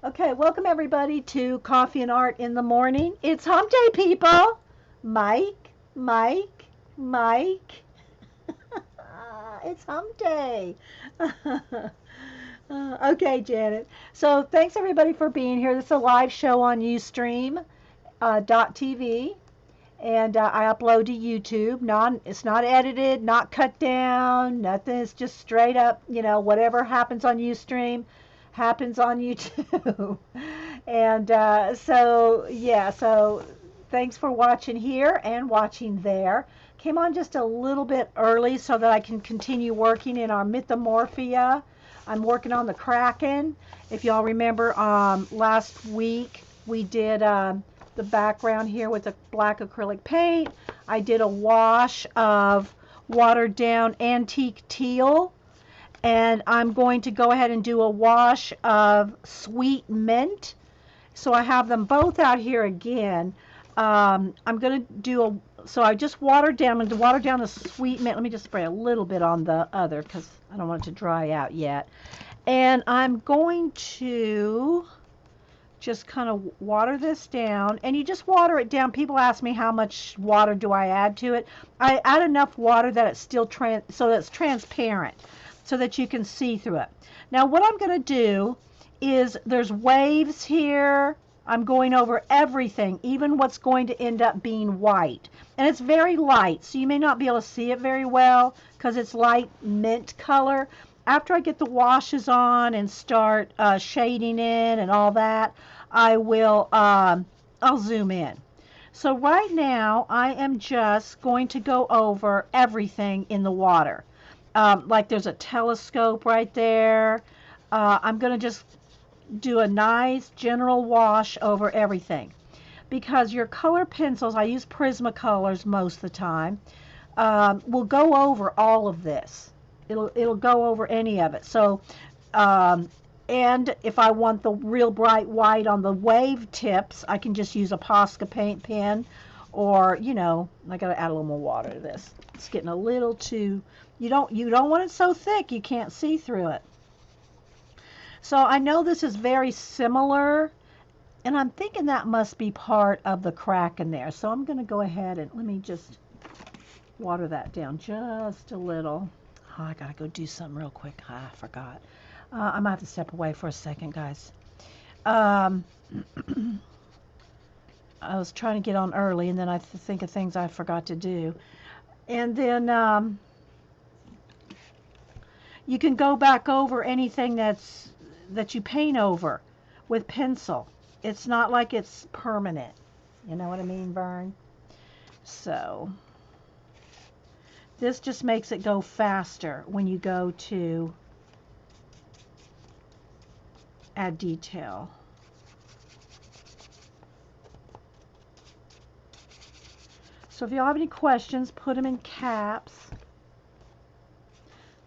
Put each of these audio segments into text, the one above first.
Okay, welcome everybody to Coffee and Art in the Morning. It's hump day, people. Mike, Mike, Mike. It's hump day. Okay, Janet. So thanks everybody for being here. This is a live show on Ustream .tv, and I upload to YouTube. It's not edited, not cut down, nothing. It's just straight up, whatever happens on Ustream happens on YouTube. And so thanks for watching here and watching there. Came on just a little bit early so that I can continue working in our Mythomorphia. I'm working on the Kraken. If y'all remember, last week we did the background here with the black acrylic paint. I did a wash of watered down antique teal, and I'm going to go ahead and do a wash of sweet mint. So I have them both out here again. I'm going to do so I just watered down, I'm going to water down the sweet mint. Let me just spray a little bit on the other because I don't want it to dry out yet. And I'm going to just kind of water this down, and you just water it down. People ask me how much water do I add to it. I add enough water that it's still so that it's transparent, so that you can see through it. Now what I'm going to do is, there's waves here. I'm going over everything, even what's going to end up being white, and it's very light, so you may not be able to see it very well because it's light mint color. After I get the washes on and start shading in and all that, I'll zoom in. So right now I am just going to go over everything in the water. Like there's a telescope right there. I'm going to just do a nice general wash over everything, because your color pencils, I use Prismacolors most of the time, will go over all of this. It'll go over any of it. So and if I want the real bright white on the wave tips, I can just use a Posca paint pen, or I gotta add a little more water to this. It's getting a little too, you don't want it so thick you can't see through it. So I know this is very similar, and I'm thinking that must be part of the Kraken there. So I'm going to go ahead and let me just water that down just a little. Oh, I got to go do something real quick. I forgot. I might have to step away for a second, guys. I was trying to get on early, and then I think of things I forgot to do. And then you can go back over anything that you paint over with pencil. It's not like it's permanent. You know what I mean, Vern? So this just makes it go faster when you go to add detail. So if you have any questions, put them in caps.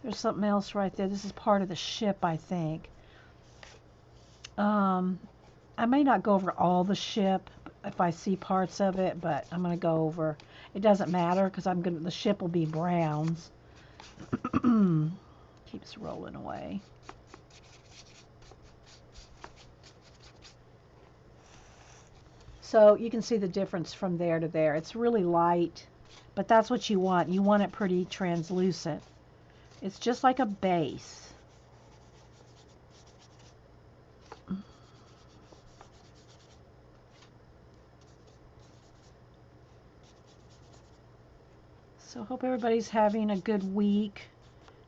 There's something else right there. This is part of the ship, I think. I may not go over all the ship if I see parts of it, but I'm going to go over. It doesn't matter because the ship will be browns. Keeps rolling away. So you can see the difference from there to there. It's really light, but that's what you want. You want it pretty translucent. It's just like a base. So hope everybody's having a good week.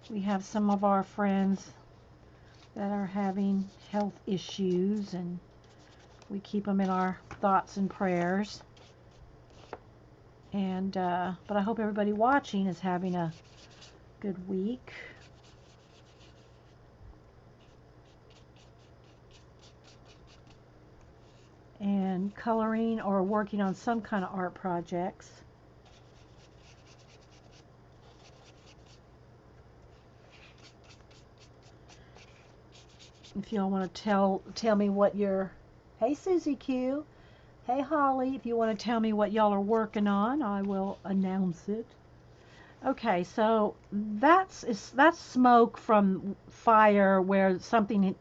We have some of our friends that are having health issues, and we keep them in our thoughts and prayers. And but I hope everybody watching is having a good week. And coloring or working on some kind of art projects. If y'all want to tell me what your, hey Susie Q, hey Holly, if you want to tell me what y'all are working on, I will announce it. Okay, so that's smoke from fire where something,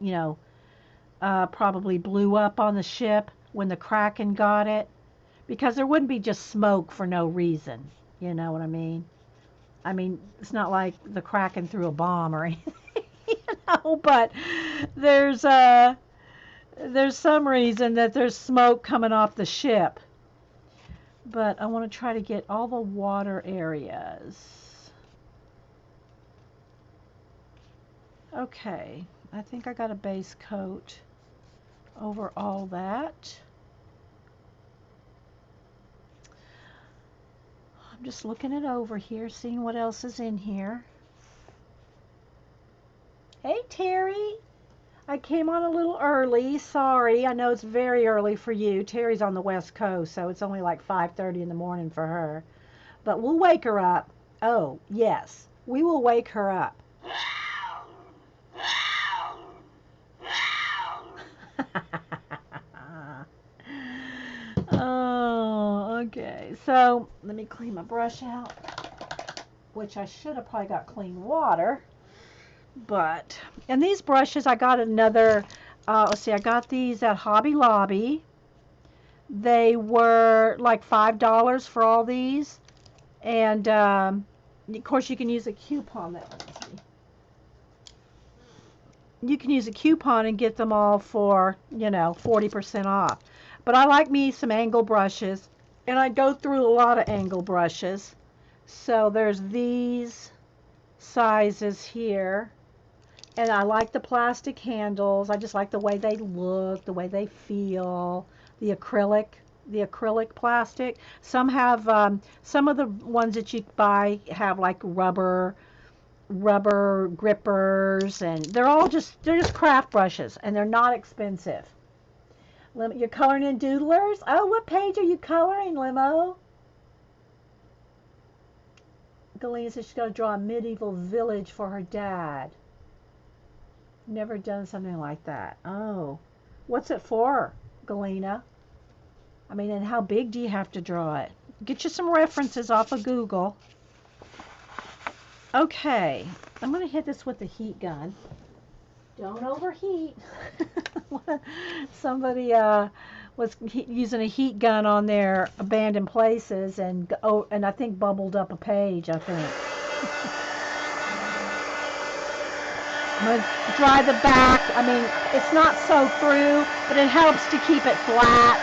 probably blew up on the ship when the Kraken got it, because there wouldn't be just smoke for no reason. You know what I mean? I mean, it's not like the Kraken threw a bomb or anything, but there's uh there's some reason that there's smoke coming off the ship. But I want to try to get all the water areas. Okay, I think I got a base coat over all that. I'm just looking it over here, seeing what else is in here. Hey, Terry. I came on a little early. Sorry. I know it's very early for you. Terry's on the West Coast, so it's only like 5:30 in the morning for her. But we'll wake her up. Oh, yes. We will wake her up. Oh, okay. So let me clean my brush out, which I should have probably got clean water. But, and these brushes, I got another, let's see, I got these at Hobby Lobby. They were like $5 for all these. And, of course, you can use a coupon. You can use a coupon and get them all for, 40% off. But I like me some angle brushes, and I go through a lot of angle brushes. So there's these sizes here. And I like the plastic handles. I just like the way they look, the way they feel. The acrylic plastic. Some have, some of the ones that you buy have like rubber grippers, and they're just craft brushes, and they're not expensive. You're coloring in doodlers? Oh, what page are you coloring, Limo? Galena says she's got to draw a medieval village for her dad. Never done something like that. Oh, what's it for, Galena? I mean, and how big do you have to draw it? Get you some references off of Google. Okay, I'm going to hit this with the heat gun. Don't overheat. Somebody was using a heat gun on their abandoned places, and I think bubbled up a page, I think. I'm going to dry the back. I mean, it's not soaked through, but it helps to keep it flat.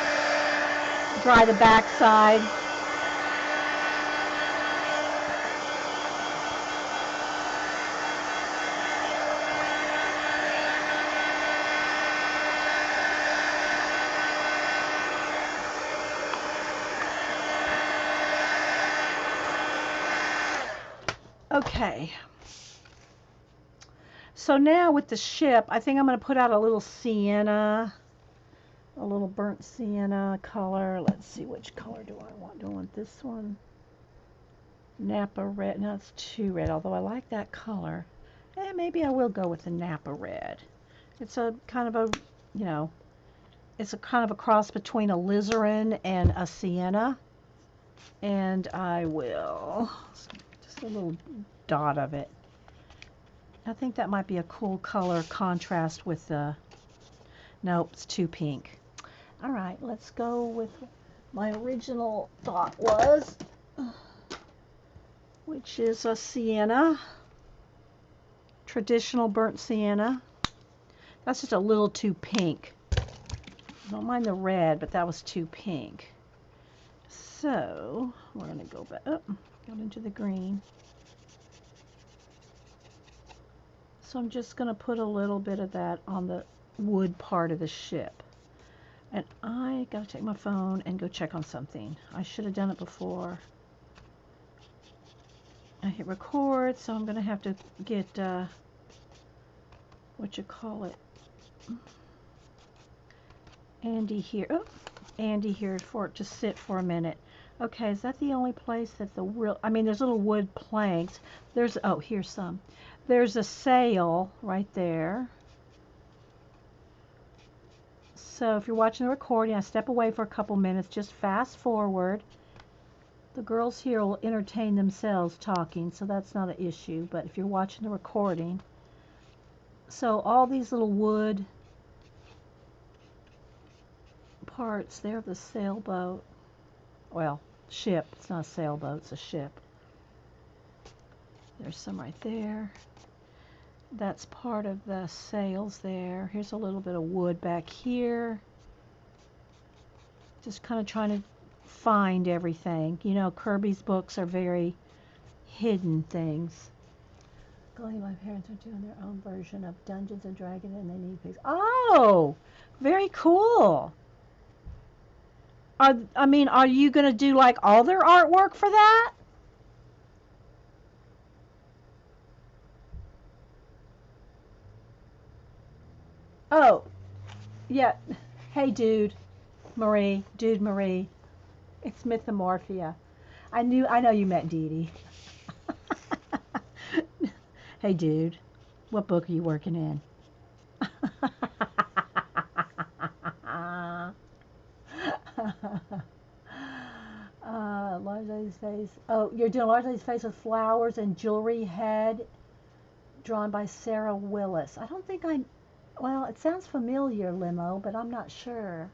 Dry the back side. Okay. So now with the ship, I think I'm going to put out a little sienna, a little burnt sienna color. Let's see, which color do I want? Do I want this one? Napa red. No, it's too red, although I like that color. Maybe I will go with the Napa red. It's a kind of a, it's a kind of a cross between a alizarin and a sienna. And I will, just a little dot of it. I think that might be a cool color contrast with the, nope, it's too pink. All right, let's go with my original thought was, which is a sienna, traditional burnt sienna. That's just a little too pink. I don't mind the red, but that was too pink. So we're going to go back up, got into the green. So I'm just going to put a little bit of that on the wood part of the ship. And I got to take my phone and go check on something. I should have done it before. I hit record, so I'm going to have to get, Andy here. Oh, Andy here for it to sit for a minute. Okay, is that the only place that the real, I mean, there's little wood planks. There's, oh, here's some. There's a sail right there. So if you're watching the recording, I step away for a couple minutes, just fast forward. The girls here will entertain themselves talking, so that's not an issue. But if you're watching the recording, so all these little wood parts there of the sailboat. Well, ship. It's not a sailboat, it's a ship. There's some right there. That's part of the sails there. Here's a little bit of wood back here. Just kind of trying to find everything. You know, Kerby's books are very hidden things. My parents are doing their own version of Dungeons and Dragons, and they need pigs. Oh, very cool. Are you going to do like all their artwork for that? Oh, yeah. Hey, dude Marie. It's Mythomorphia. I know you meant Dee Dee. Hey, dude. What book are you working in? Large lady's face. Oh, you're doing large lady's face with flowers and jewelry head, drawn by Sarah Willis. I don't think well, it sounds familiar, Limo, but I'm not sure.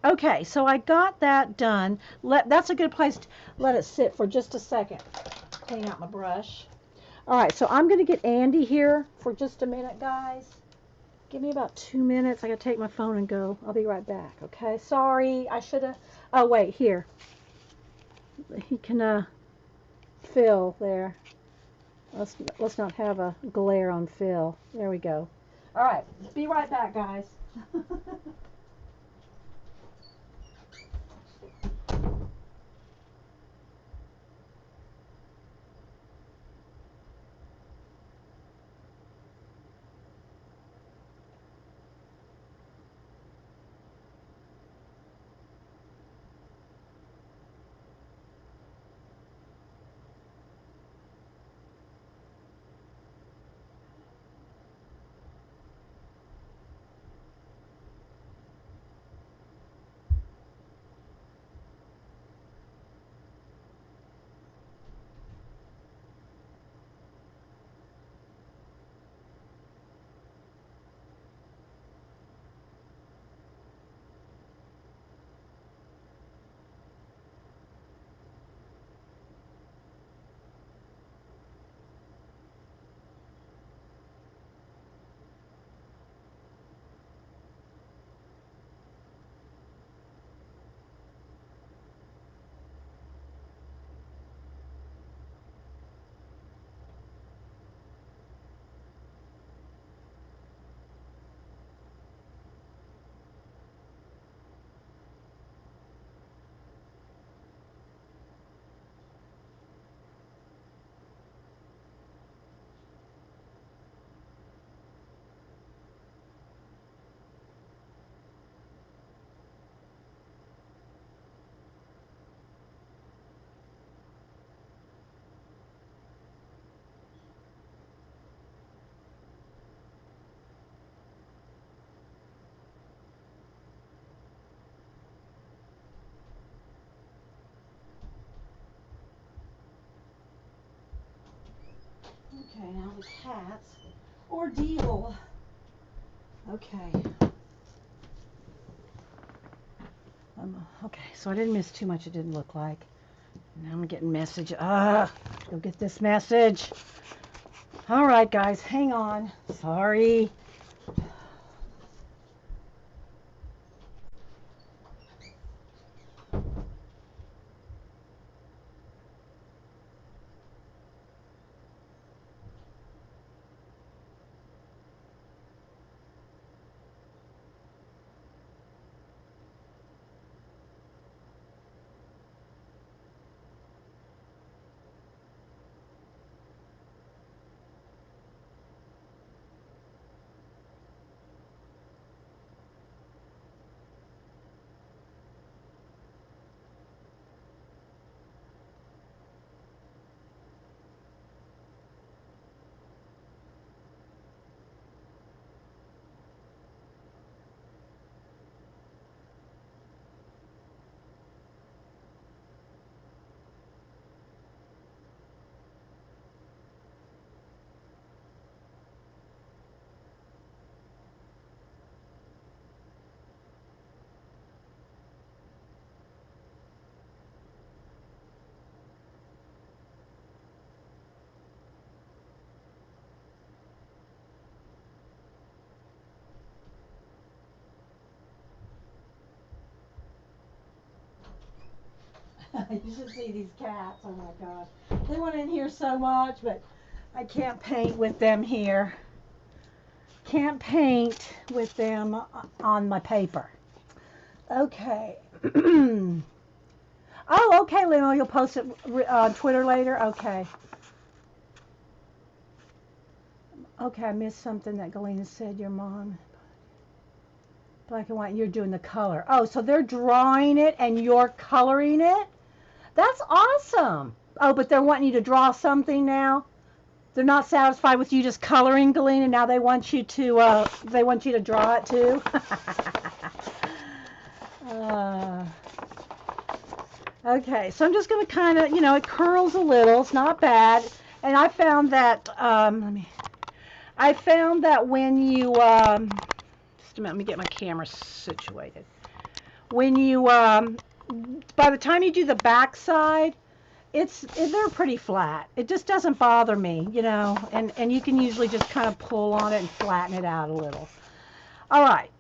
Okay, so I got that done. That's a good place to let it sit for just a second. Clean out my brush. All right, so I'm going to get Andy here for just a minute, guys. Give me about 2 minutes. I got to take my phone and go. I'll be right back, okay? Sorry, I should have... Oh, wait, here. He can fill there. Let's not have a glare on Phil. There we go. All right, be right back, guys. Okay, now the cat's ordeal. Okay. Okay, so I didn't miss too much, it didn't look like. Now I'm getting message. Go get this message. All right, guys, hang on. Sorry. You should see these cats. Oh my gosh. They went in here so much, but I can't paint with them here. Can't paint with them on my paper. Okay. Oh, okay, Lino. You'll post it on Twitter later? Okay. Okay, I missed something that Galena said. Your mom. Black and white, and you're doing the color. Oh, so they're drawing it and you're coloring it? That's awesome. Oh, but they're wanting you to draw something now? They're not satisfied with you just coloring, Galena. Now they want you to draw it too. Okay, so I'm just going to kind of, it curls a little. It's not bad. And I found that, I found that when you, just a minute, let me get my camera situated. When you, by the time you do the back side, they're pretty flat. It just doesn't bother me, and you can usually just kind of pull on it and flatten it out a little. All right,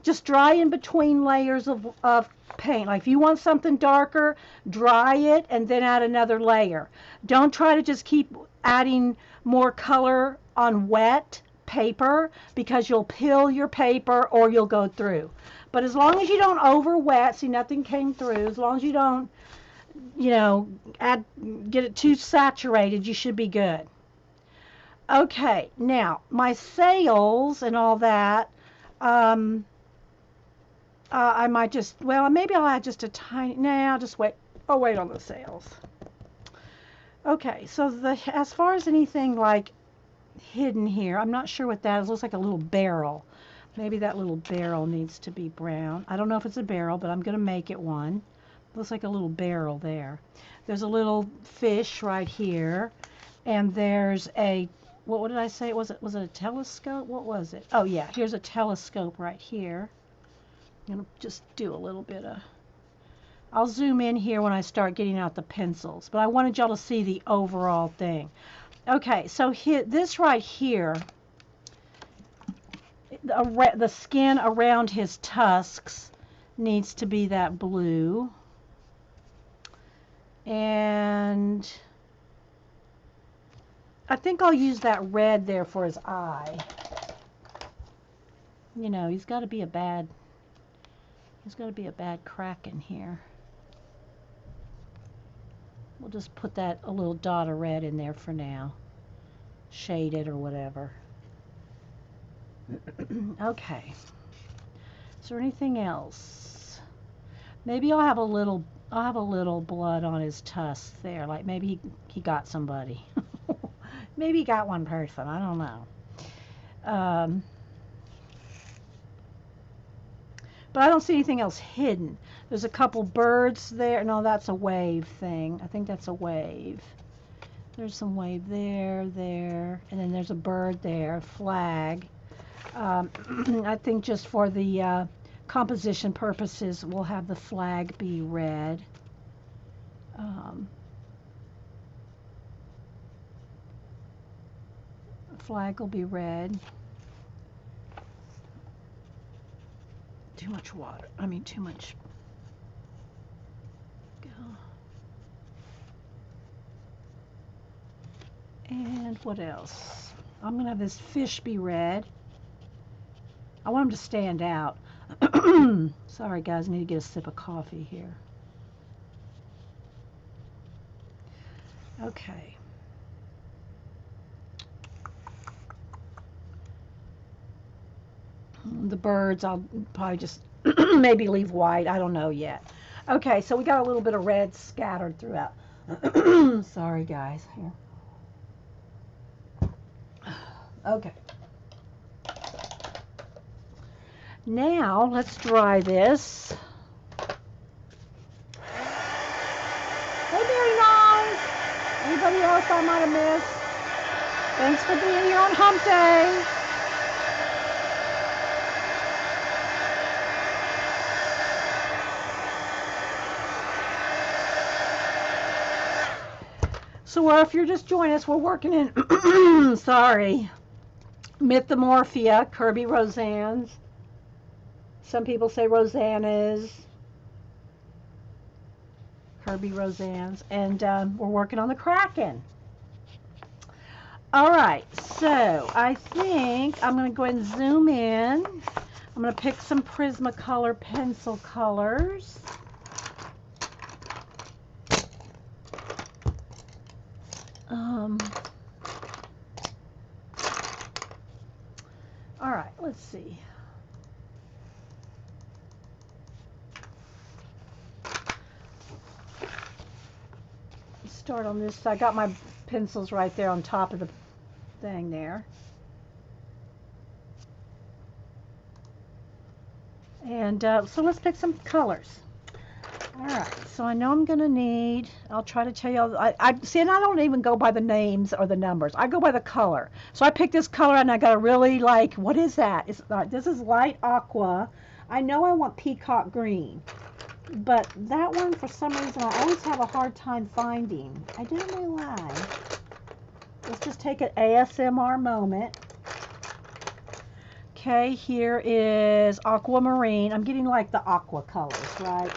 just dry in between layers of paint. Like if you want something darker, dry it and then add another layer. Don't try to just keep adding more color on wet paper because you'll peel your paper or you'll go through. But as long as you don't over wet, see nothing came through, as long as you don't, get it too saturated, you should be good. Okay, now my sails and all that, I might just, maybe I'll add just a tiny, I'll just wait. I'll wait on the sails. Okay, so as far as anything like hidden here, I'm not sure what that is. It looks like a little barrel. Maybe that little barrel needs to be brown. I don't know if it's a barrel, but I'm going to make it one. Looks like a little barrel there. There's a little fish right here, and there's a, what did I say? Was it a telescope? What was it? Oh yeah, here's a telescope right here. I'm going to just do a little bit of, I'll zoom in here when I start getting out the pencils, but I wanted y'all to see the overall thing. Okay, so this right here, the skin around his tusks needs to be that blue. And I think I'll use that red there for his eye. He's got to be a bad Kraken here. We'll just put a little dot of red in there for now. Shade it or whatever. Okay. Is there anything else? Maybe I'll have a little blood on his tusks there. Like maybe he got somebody. Maybe he got one person. I don't know. But I don't see anything else hidden. There's a couple birds there. No, that's a wave thing. I think that's a wave. There's some wave there, and then there's a bird there, flag. I think just for the composition purposes, we'll have the flag be red. Flag will be red. Too much water. Too much. And what else? I'm going to have this fish be red. I want him to stand out. Sorry, guys. I need to get a sip of coffee here. Okay. The birds, I'll probably just maybe leave white. I don't know yet. Okay, so we got a little bit of red scattered throughout. Sorry, guys. Here. Okay. Now, let's dry this. Hey, Mary Nine. Anybody else I might have missed? Thanks for being here on Hump Day. So if you're just joining us, we're working in, sorry, Mythomorphia, Kerby Rosanes. Some people say Rosanes. Kerby Rosanes, and we're working on the Kraken. All right, so I think I'm going to go ahead and zoom in. I'm going to pick some Prismacolor pencil colors. All right, let's see. Start on this. I got my pencils right there on top of the thing there. And so let's pick some colors. All right, so I know I'm going to need, I'll try to tell you, I see, and I don't even go by the names or the numbers. I go by the color. So I picked this color, and I got to really like, what is that? This is light aqua. I know I want Peacock Green, but that one, for some reason, I always have a hard time finding. I don't know why. Let's just take an ASMR moment. Okay, here is Aquamarine. I'm getting like the aqua colors, right?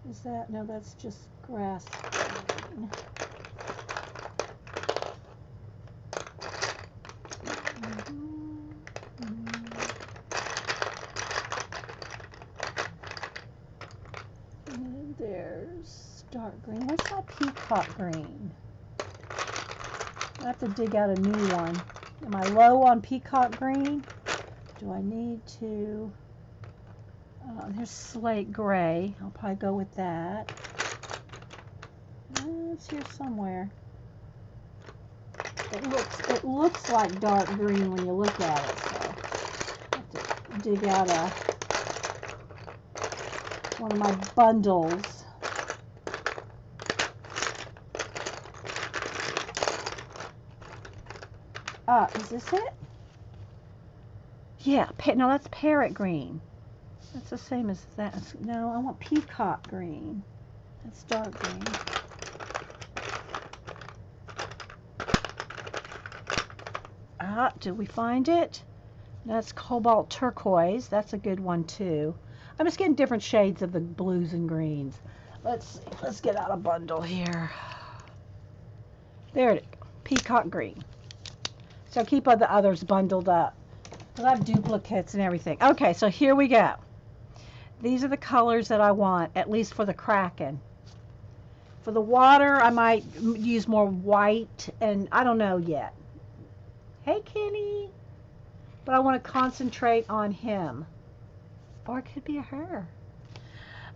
Is that, no, that's just grass green. And there's dark green. What's that Peacock Green? I have to dig out a new one. Am I low on Peacock Green? Do I need to? There's Slate Gray. I'll probably go with that. It's here somewhere. It looks like dark green when you look at it. So I have to dig out one of my bundles. Is this it? Yeah, no, that's Parrot Green. That's the same as that. No, I want Peacock Green. That's dark green. Did we find it? That's Cobalt Turquoise. That's a good one too. I'm just getting different shades of the blues and greens. Let's see. Let's get out a bundle here. There it is. Peacock Green. So keep the others bundled up, because I have duplicates and everything. Okay, so here we go. These are the colors that I want, at least for the Kraken. For the water, I might use more white, and I don't know yet. Hey, Kenny. But I want to concentrate on him. Or it could be a her.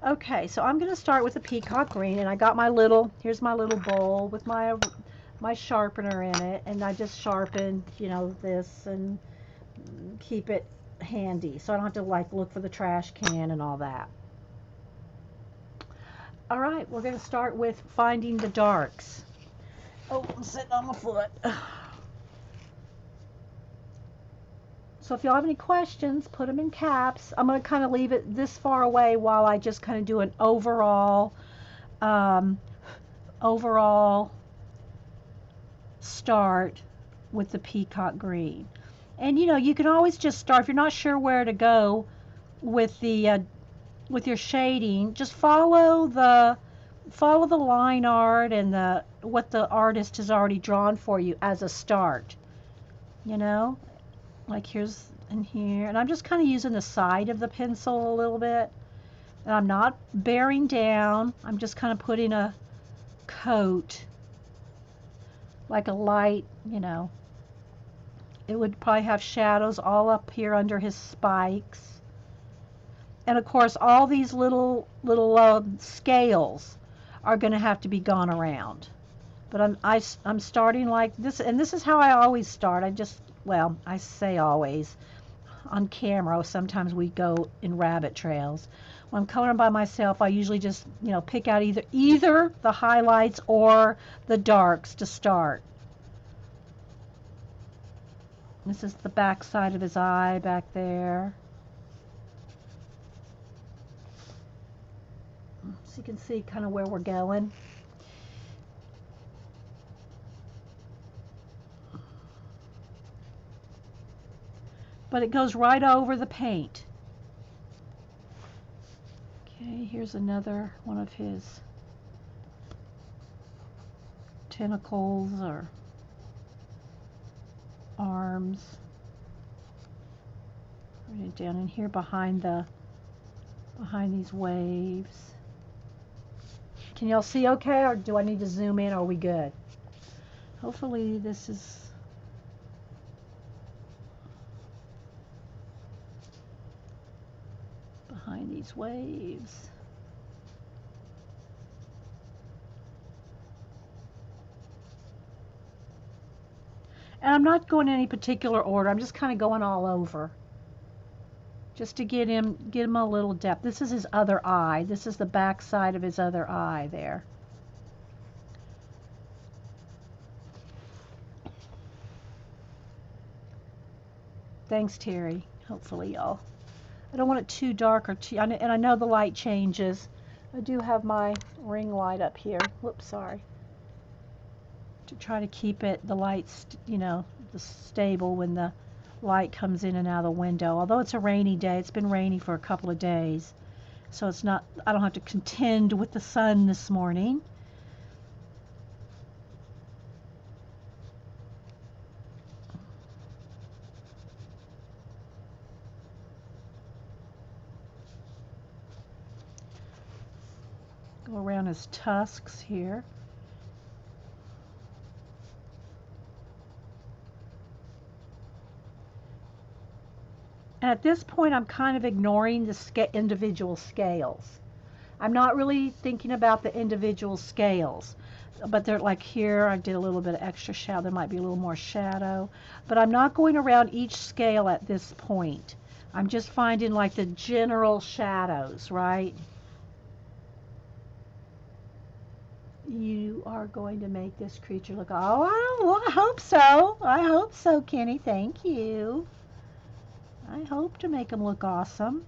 Okay, so I'm going to start with the Peacock Green, and I got my little, here's my little bowl with my sharpener in it, and I just sharpen, you know, this and keep it handy, so I don't have to like look for the trash can and all that. All right, we're going to start with finding the darks. Oh, I'm sitting on my foot. So if y'all have any questions, put them in caps. I'm going to kind of leave it this far away while I just kind of do an overall start with the Peacock Green. And you know, you can always just start, if you're not sure where to go with the with your shading, just follow the line art and what the artist has already drawn for you as a start. You know, like here's in here, and I'm just kind of using the side of the pencil a little bit, and I'm not bearing down. I'm just kind of putting a coat, like a light, you know. It would probably have shadows all up here under his spikes. And of course, all these little scales are going to have to be gone around. But I'm starting like this, and this is how I always start. I say always. On camera, sometimes we go in rabbit trails. When I'm coloring by myself, I usually just, you know, pick out either the highlights or the darks to start. This is the back side of his eye back there. So you can see kind of where we're going. but it goes right over the paint. Okay, here's another one of his tentacles or arms. Right down in here behind these waves. Can y'all see okay, or do I need to zoom in? Are we good? Hopefully this is behind these waves. And I'm not going in any particular order. I'm just kind of going all over, just to get him a little depth. This is his other eye. This is the back side of his other eye there. Thanks, Terry. Hopefully, y'all. I don't want it too dark or too, and I know the light changes. I do have my ring light up here. Whoops, sorry. To try to keep the lights, stable when the light comes in and out of the window. Although it's a rainy day, it's been rainy for a couple of days, so it's not, I don't have to contend with the sun this morning. Go around his tusks here. And at this point, I'm kind of ignoring the individual scales. I'm not really thinking about the individual scales, but they're like here, I did a little bit of extra shadow. There might be a little more shadow, but I'm not going around each scale at this point. I'm just finding like the general shadows, right? You are going to make this creature look, oh, I hope so. I hope so, Kenny. Thank you. I hope to make them look awesome.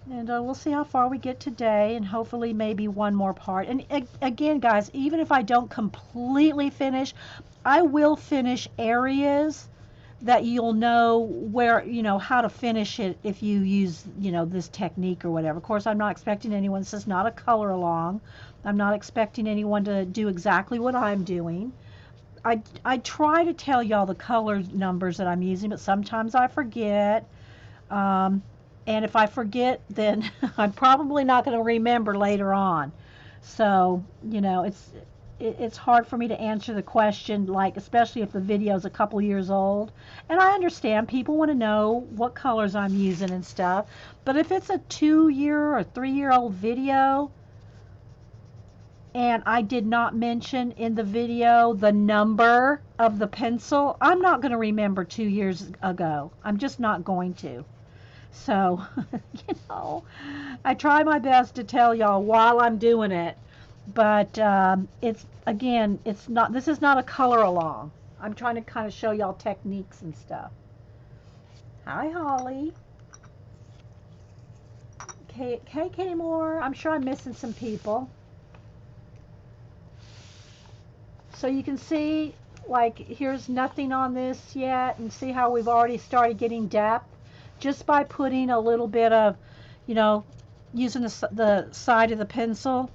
And we'll see how far we get today, and hopefully maybe one more part. And again, guys, even if I don't completely finish, I will finish areas that you'll know where, how to finish it if you use, this technique or whatever. Of course, I'm not expecting anyone, this is not a color along. I'm not expecting anyone to do exactly what I'm doing. I try to tell y'all the color numbers that I'm using, but sometimes I forget. And if I forget, then I'm probably not going to remember later on. So, it's hard for me to answer the question, like, especially if the video is a couple years old. And I understand people want to know what colors I'm using and stuff. But if it's a 2-year or 3-year-old video, and I did not mention in the video the number of the pencil, I'm not going to remember 2 years ago. I'm just not going to. So, I try my best to tell y'all while I'm doing it, but this is not a color along. I'm trying to kind of show y'all techniques and stuff. Hi, Holly. Katie Moore. I'm sure I'm missing some people. So you can see, like, here's nothing on this yet, and see how we've already started getting depth just by putting a little bit of, using the side of the pencil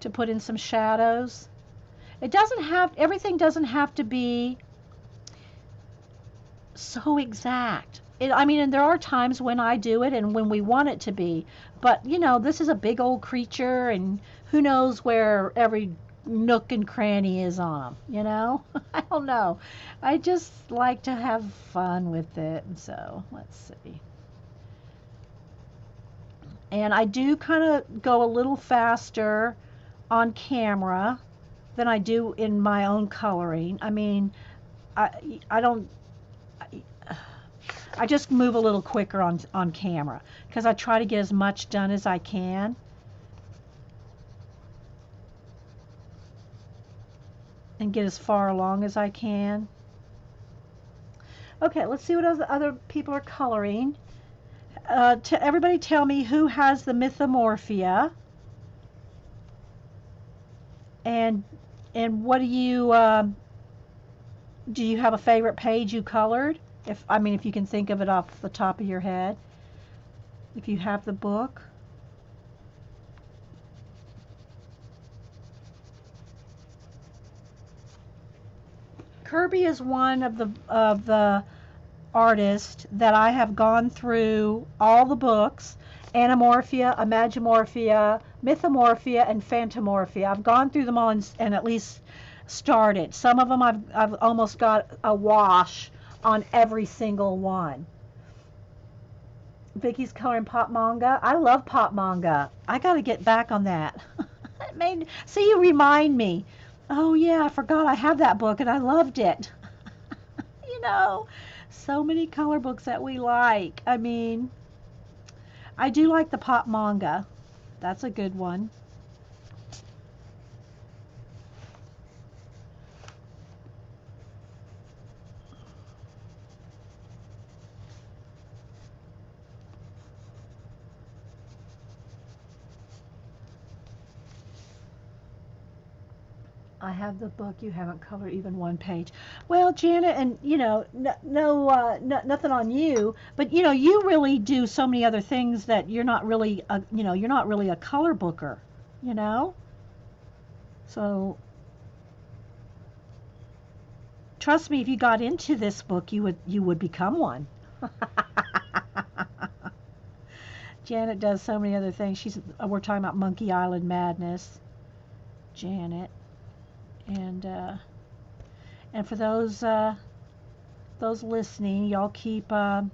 to put in some shadows. Everything doesn't have to be so exact. And there are times when I do it and when we want it to be, but this is a big old creature, and who knows where every nook and cranny is on them, I don't know. I just like to have fun with it, and so let's see. And I do kind of go a little faster on camera than I do in my own coloring. I just move a little quicker on camera because I try to get as much done as I can. And get as far along as I can. Okay, let's see what other people are coloring. Everybody tell me who has the Mythomorphia. And what do you Do you have a favorite page you colored? If you can think of it off the top of your head. If you have the book. Kerby is one of the artists that I have gone through all the books, Anamorphia, Imagimorphia, Mythomorphia, and Phantomorphia. I've gone through them all and at least started. Some of them I've almost got a wash on every single one. Vicky's coloring pop manga. I love pop manga. I got to get back on that. See, you remind me. Oh yeah, I forgot I have that book and I loved it. You know, so many color books that we like. I mean, I do like the pop manga. That's a good one. I have the book. You haven't colored even one page. Well, Janet, and nothing on you, but you really do so many other things that you're not really, you're not really a color booker, you know. So trust me, if you got into this book, you would become one. Janet does so many other things. We're talking about Monkey Island Madness. Janet. And for those listening, y'all keep our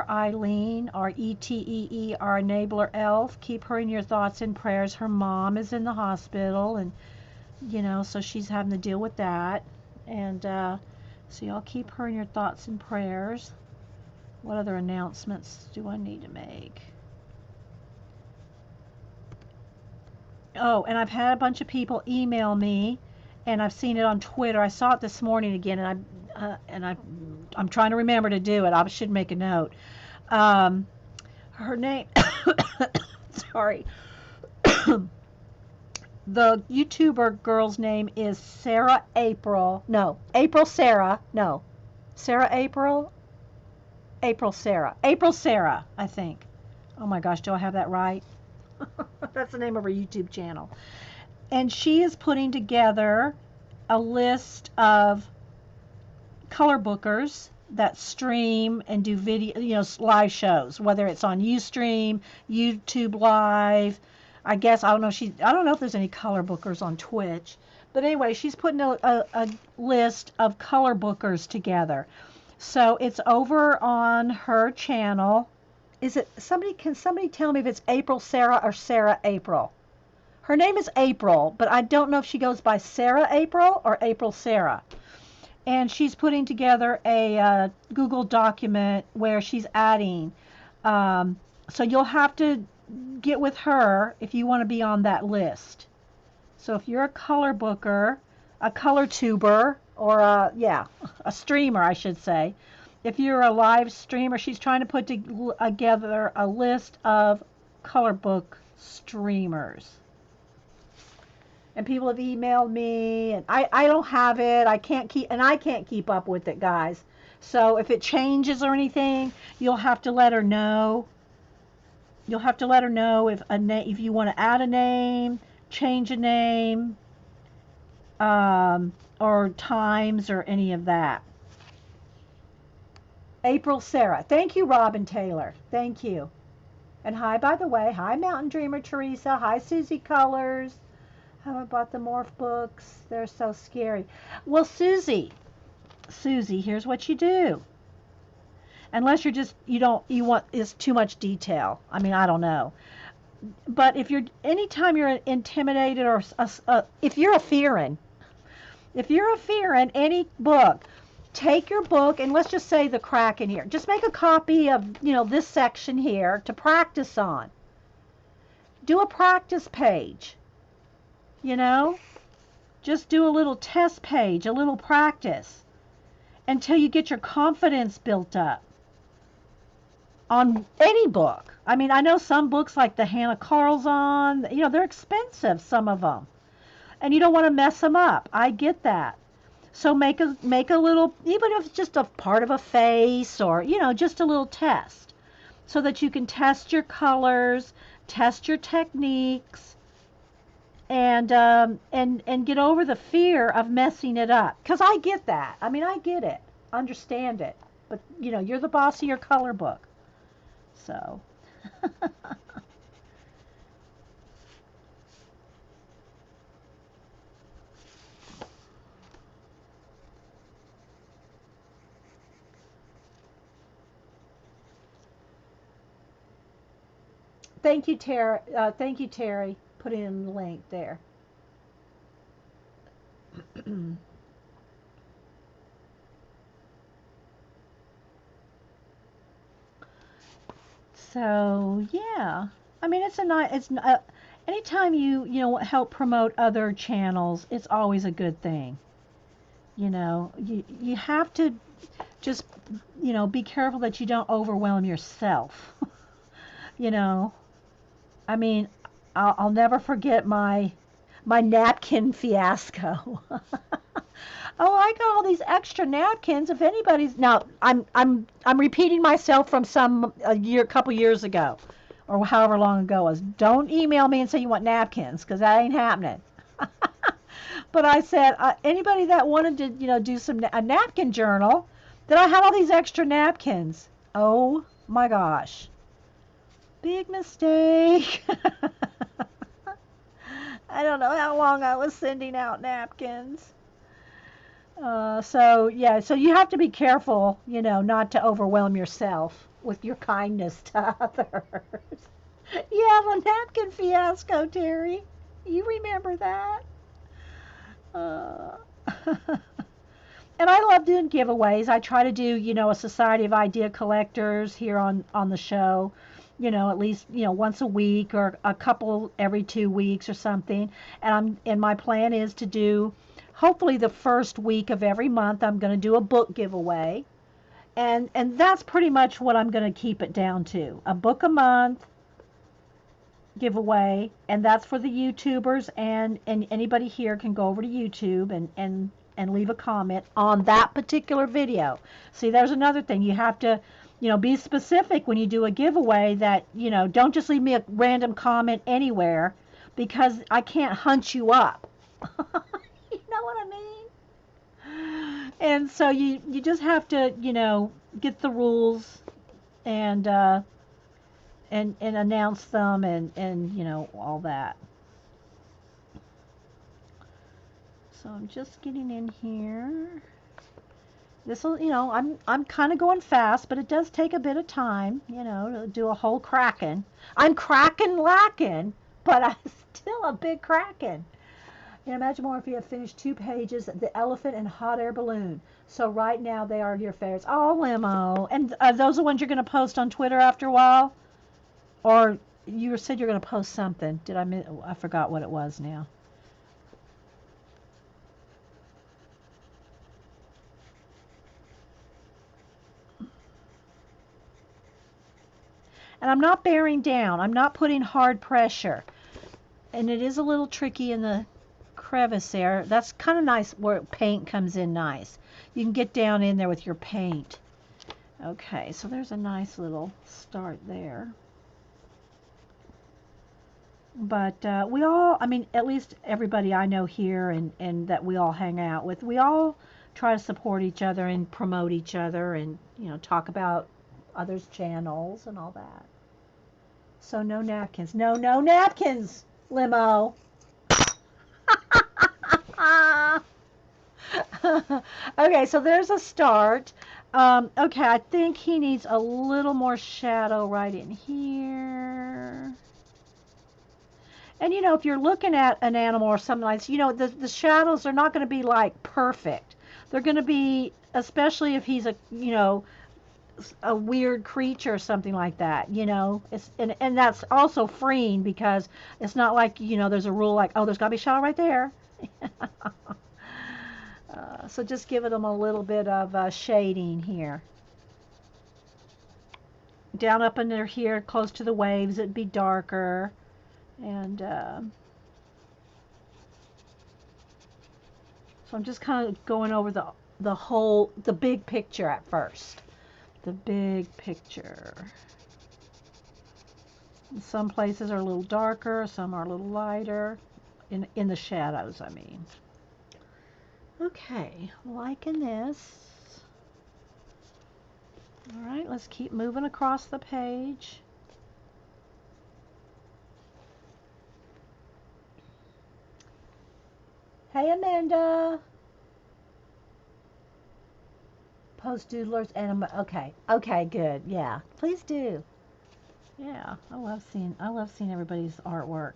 Eileen, our ETEE, our enabler elf, keep her in your thoughts and prayers. Her mom is in the hospital, and so she's having to deal with that. And so y'all keep her in your thoughts and prayers. What other announcements do I need to make? Oh, and I've had a bunch of people email me, and I've seen it on Twitter. I saw it this morning again, and I'm trying to remember to do it. I should make a note. Her name, sorry, the YouTuber girl's name is Sarah April. No, April Sarah. No, Sarah April. April Sarah. April Sarah, I think. Oh my gosh, do I have that right? That's the name of her YouTube channel. And she is putting together a list of color bookers that stream and do video, live shows, whether it's on Ustream, YouTube Live. I don't know if there's any color bookers on Twitch. But anyway, she's putting a list of color bookers together. So it's over on her channel. Can somebody tell me if it's April Sarah or Sarah April? Her name is April, but I don't know if she goes by Sarah April or April Sarah. And she's putting together a Google document where she's adding. So you'll have to get with her if you want to be on that list. So if you're a color booker, a color tuber, or a streamer, I should say. If you're a live streamer, she's trying to put together a list of color book streamers. And people have emailed me, and I don't have it. I can't keep up with it, guys. So if it changes or anything, you'll have to let her know. You'll have to let her know if you want to add a name, change a name, or times or any of that. April Sarah. Thank you, Robin Taylor. Thank you. And hi, by the way. Hi, Mountain Dreamer Teresa. Hi, Susie Colors. How about the Morph books? They're so scary. Well, Susie, here's what you do. Unless you want is too much detail. I mean, I don't know. But anytime you're intimidated or if you're a fearin', any book, take your book and let's just say the Kraken here. Just make a copy of, this section here to practice on. Do a practice page. Just do a little test page, a little practice until you get your confidence built up on any book. I mean, I know some books like the Hannah Carlson, they're expensive, some of them. And you don't want to mess them up. I get that. So make a little, even if it's just a part of a face, or just a little test, so that you can test your colors, test your techniques, and get over the fear of messing it up. Because I get that. I mean, I get it, understand it. But you're the boss of your color book, so. Thank you, Terry. Thank you, Terry. Put in the link there. So yeah, I mean it's a nice. Anytime you help promote other channels, it's always a good thing. You have to just be careful that you don't overwhelm yourself. you know, I mean, I'll never forget my napkin fiasco. Oh, I got all these extra napkins. If anybody's now, I'm repeating myself from a couple years ago, or however long ago it was. Don't email me and say you want napkins, because that ain't happening. But I said anybody that wanted to do a napkin journal, that I had all these extra napkins. Oh my gosh, big mistake. I don't know how long I was sending out napkins. So yeah, so you have to be careful, not to overwhelm yourself with your kindness to others. Yeah, the napkin fiasco, Terry. You remember that? Uh, and I love doing giveaways. I try to do, a Society of Idea Collectors here on the show, at least, once a week, or a couple every 2 weeks or something. And my plan is to do, hopefully the first week of every month, I'm going to do a book giveaway. And that's pretty much what I'm going to keep it down to. A book a month giveaway, and that's for the YouTubers, and anybody here can go over to YouTube and leave a comment on that particular video. See, there's another thing. You have to, be specific when you do a giveaway, that, don't just leave me a random comment anywhere, because I can't hunt you up. You know what I mean? And so you just have to, get the rules, and and announce them, and all that. So I'm just getting in here. This will, I'm kind of going fast, but it does take a bit of time, to do a whole Kraken. I'm Kraken lacking, but I'm still a big Kraken. Imagine more if you have finished 2 pages, The Elephant and Hot Air Balloon. So right now they are your favorites. Oh, Limo. And those are the ones you're going to post on Twitter after a while? Or you said you're going to post something. Did I miss? I forgot what it was now. And I'm not bearing down. I'm not putting hard pressure. And it is a little tricky in the crevice there. That's kind of nice where paint comes in nice. You can get down in there with your paint. Okay, so there's a nice little start there. But we all, I mean, at least everybody I know here, and that we all hang out with, we all try to support each other and promote each other, and, talk about others' channels and all that. So no napkins. No napkins, Limo. Okay, so there's a start. Okay, I think he needs a little more shadow right in here. And if you're looking at an animal or something like this, the shadows are not going to be like perfect. They're going to be, especially if he's a weird creature or something like that, it's, and that's also freeing, because it's not like, there's a rule like, oh, there's got to be shadow right there. So just giving them a little bit of shading here. Down up under here, close to the waves, it'd be darker. And So I'm just kind of going over the big picture at first. The big picture. Some places are a little darker, some are a little lighter. In the shadows, I mean. Okay, liking this. All right, let's keep moving across the page. Hey, Amanda. Post doodlers and okay, good. Yeah, please do. Yeah, I love seeing everybody's artwork.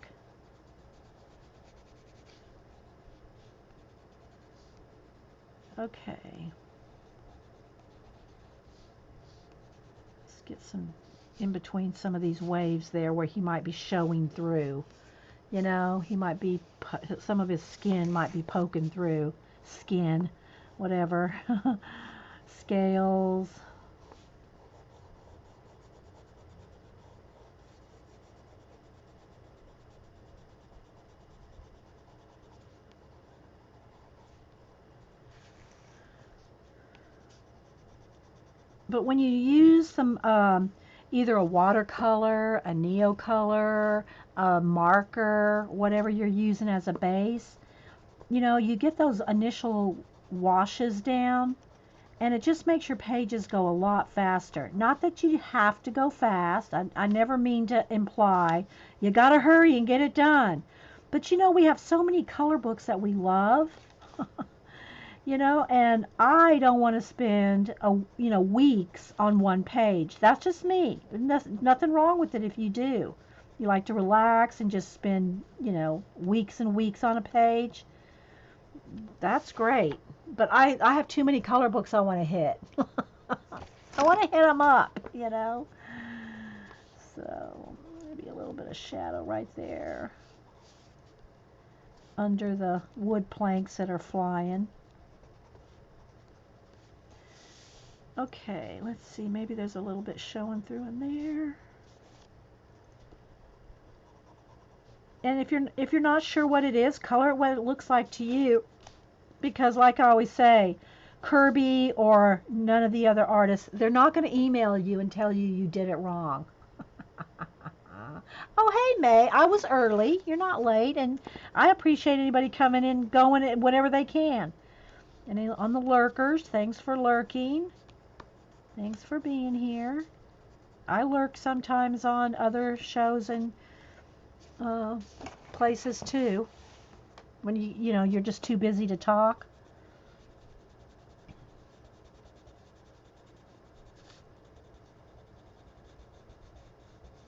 Okay. Let's get some in between some of these waves there where he might be showing through. You know, he might be, some of his skin might be poking through. Skin, whatever. Scales. But when you use some, either a watercolor, a neocolor, a marker, whatever you're using as a base, you know, you get those initial washes down, and it just makes your pages go a lot faster. Not that you have to go fast. I never mean to imply you got to hurry and get it done. But you know, we have so many color books that we love. You know, and I don't want to spend weeks on one page. That's just me. Nothing wrong with it if you do. You like to relax and just spend, weeks and weeks on a page. That's great. But I have too many color books I want to hit. I want to hit them up, So maybe a little bit of shadow right there under the wood planks that are flying. Okay, let's see. Maybe there's a little bit showing through in there. And if you're not sure what it is, color it what it looks like to you. Because like I always say, Kerby or none of the other artists, they're not going to email you and tell you did it wrong. Oh, hey, May, I was early. You're not late. And I appreciate anybody coming in, going whatever they can. And on the lurkers, thanks for lurking. Thanks for being here. I lurk sometimes on other shows and places too. When you're just too busy to talk.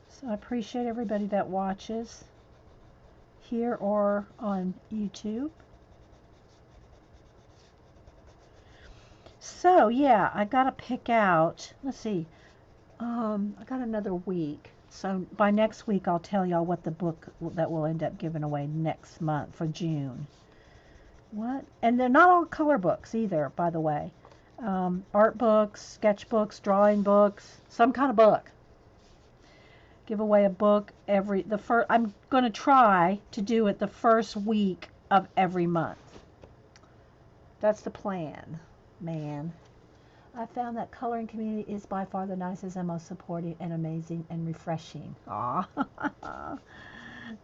So I appreciate everybody that watches here or on YouTube. So yeah, I gotta pick out. Let's see. I got another week. So by next week, I'll tell y'all what the book that we'll end up giving away next month for June. What? And they're not all color books either, by the way. Art books, sketch books, drawing books, some kind of book. Give away a book I'm going to try to do it the first week of every month. That's the plan, man. I found that coloring community is by far the nicest and most supportive and amazing and refreshing. Aw.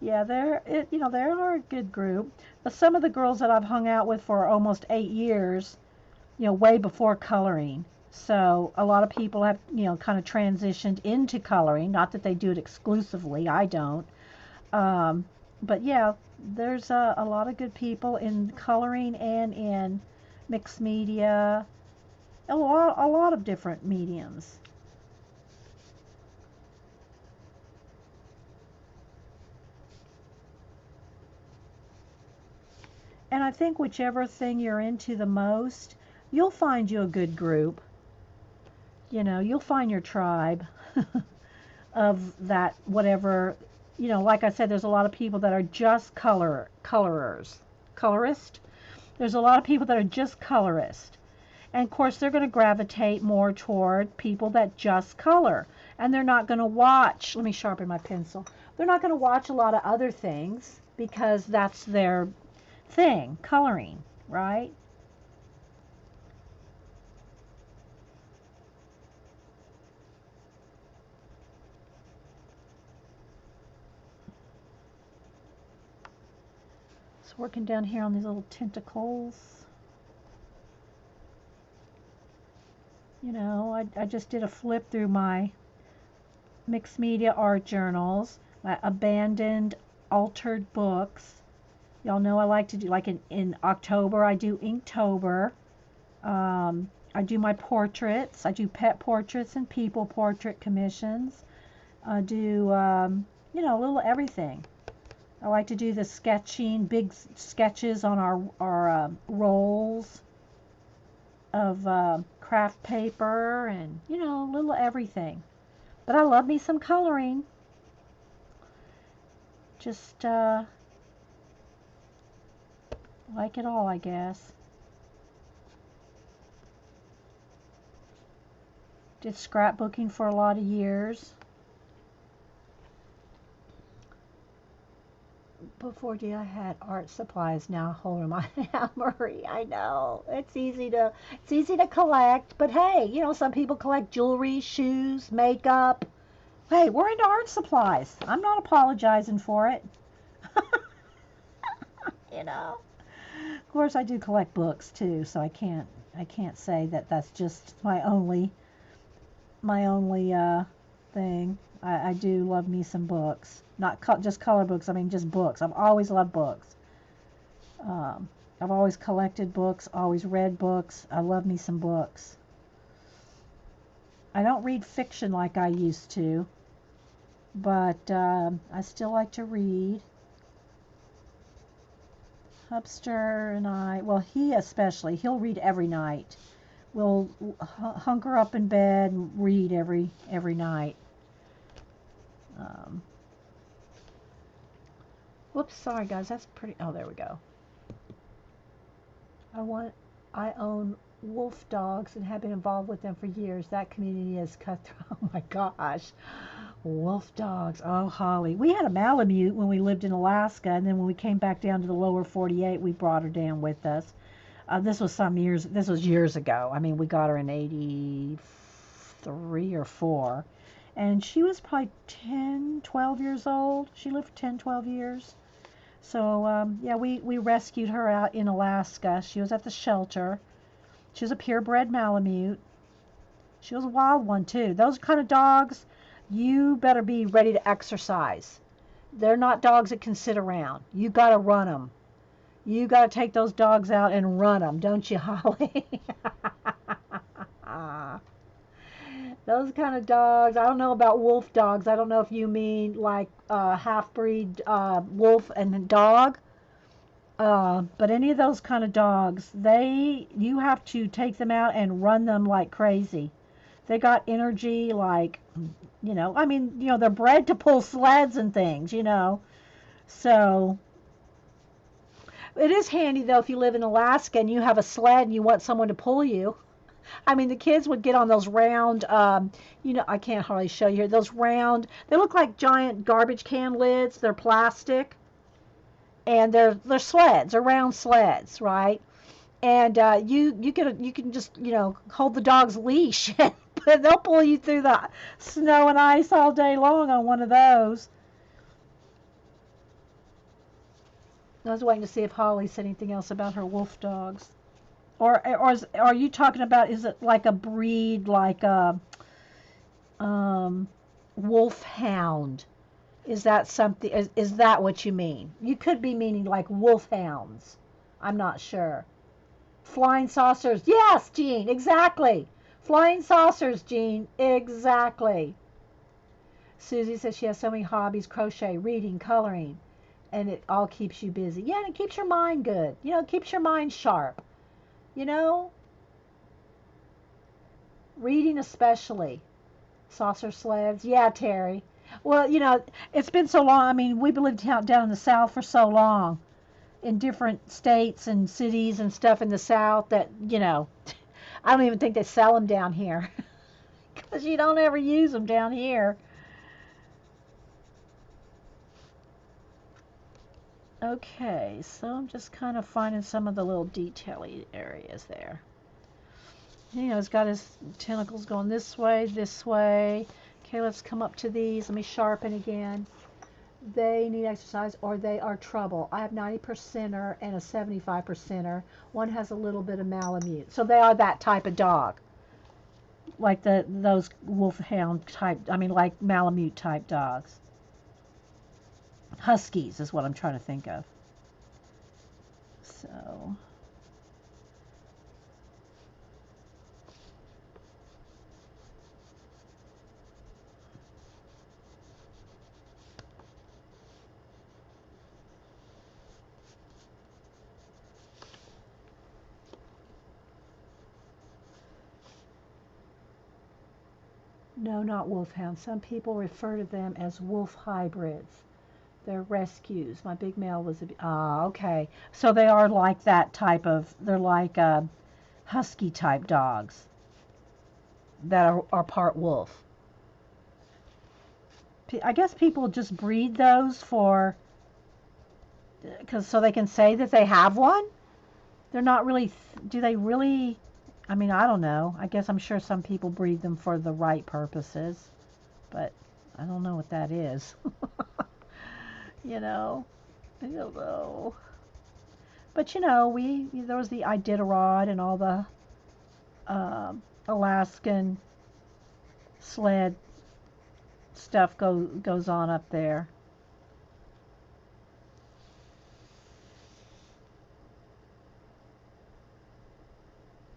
Yeah, they're a good group. But some of the girls that I've hung out with for almost 8 years, way before coloring. So a lot of people have, kind of transitioned into coloring. Not that they do it exclusively. I don't. But yeah, there's a lot of good people in coloring and in mixed media. A lot of different mediums. And I think whichever thing you're into the most, you'll find you a good group. You'll find your tribe of that whatever, like I said, there's a lot of people that are just colorist. There's a lot of people that are just colorist. And of course, they're going to gravitate more toward people that just color. And they're not going to watch, let me sharpen my pencil. They're not going to watch a lot of other things because that's their thing, coloring. right? So working down here on these little tentacles. You know, I just did a flip through my mixed media art journals, my abandoned altered books. Y'all know I like to do, like in October, I do Inktober. I do my portraits. I do pet portraits and people portrait commissions. I do, you know, a little everything. I like to do the sketching, big sketches on our rolls of craft paper and, you know, a little everything. But I love me some coloring. Just like it all, I guess. Did scrapbooking for a lot of years. Before I had art supplies. Now hold on, my Marie. I know it's easy to collect, but hey, you know some people collect jewelry, shoes, makeup. Hey, we're into art supplies. I'm not apologizing for it. You know. Of course, I do collect books too, so I can't say that that's just my only thing. I do love me some books, not just color books. I mean, just books. I've always loved books. Um, I've always collected books, always read books. I love me some books. I don't read fiction like I used to, but I still like to read. Hubster and I, well, he especially, he'll read every night. We'll hunker up in bed and read every night. Um, Whoops, sorry guys, that's pretty. Oh, there we go. I want. I own wolf dogs and have been involved with them for years. That community is cutthroat. Oh my gosh, wolf dogs. Oh, Holly, we had a Malamute when we lived in Alaska, and then when we came back down to the lower 48, we brought her down with us. This was some years. This was years ago. I mean, we got her in '83 or '4, and she was probably 10, 12 years old. She lived 10, 12 years. So yeah, we rescued her out in Alaska. She was at the shelter. She was a purebred Malamute. She was a wild one too. Those kind of dogs, you better be ready to exercise. They're not dogs that can sit around. You got to run them. You got to take those dogs out and run them, don't you, Holly? Those kind of dogs. I don't know about wolf dogs. I don't know if you mean like half-breed wolf and dog. But any of those kind of dogs, you have to take them out and run them like crazy. They got energy like, I mean, they're bred to pull sleds and things, So it is handy though if you live in Alaska and you have a sled and you want someone to pull you. I mean, the kids would get on those round, I can't hardly show you here. Those round, they look like giant garbage can lids. They're plastic, and they're sleds, they're round sleds, right? And you can just hold the dog's leash, and they'll pull you through the snow and ice all day long on one of those. I was waiting to see if Holly said anything else about her wolf dogs. Are you talking about, is it like a breed, like a wolf hound? Is that something, is that what you mean? You could be meaning like wolfhounds. I'm not sure. Flying saucers. Yes, Jean, exactly. Flying saucers, Jean, exactly. Susie says she has so many hobbies: crochet, reading, coloring, and it all keeps you busy. Yeah, and it keeps your mind good. It keeps your mind sharp. You know, reading especially. Saucer sleds. Yeah, Terry. Well, it's been so long. I mean, we've lived down in the South for so long, in different states and cities and stuff in the South that, I don't even think they sell them down here because you don't ever use them down here. Okay, so I'm just kind of finding some of the little detail-y areas there. You know, it's got his tentacles going this way, this way. Okay, let's come up to these. Let me sharpen again. They need exercise or they are trouble. I have 90%er and a 75%er. One has a little bit of Malamute. So they are that type of dog. Like those wolfhound type, I mean like Malamute type dogs. Huskies is what I'm trying to think of. So no, not wolfhound. Some people refer to them as wolf hybrids. They're rescues. My big male was okay. So they are like that type of, they're like husky type dogs that are part wolf. I guess people just breed those for, because so they can say that they have one. They're not really, do they really, I mean, I don't know. I guess I'm sure some people breed them for the right purposes, but I don't know what that is. You know, I don't know. But you know, there was the Iditarod and all the Alaskan sled stuff goes on up there.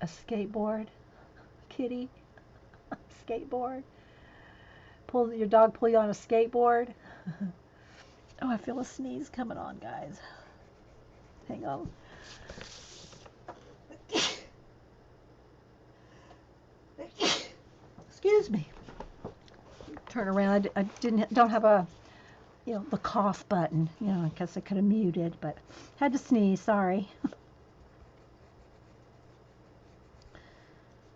A skateboard, kitty, skateboard. Pull your dog, pull you on a skateboard. Oh, I feel a sneeze coming on, guys. Hang on. Excuse me. Turn around. I don't have a, you know, the cough button. You know, I guess I could have muted, but had to sneeze. Sorry.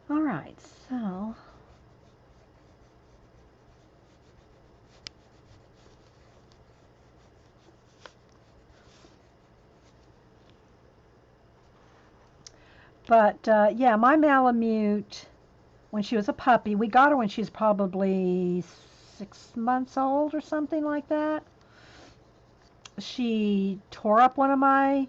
All right, so but yeah, my Malamute, when she was a puppy, we got her when she was probably 6 months old or something like that. She tore up one of my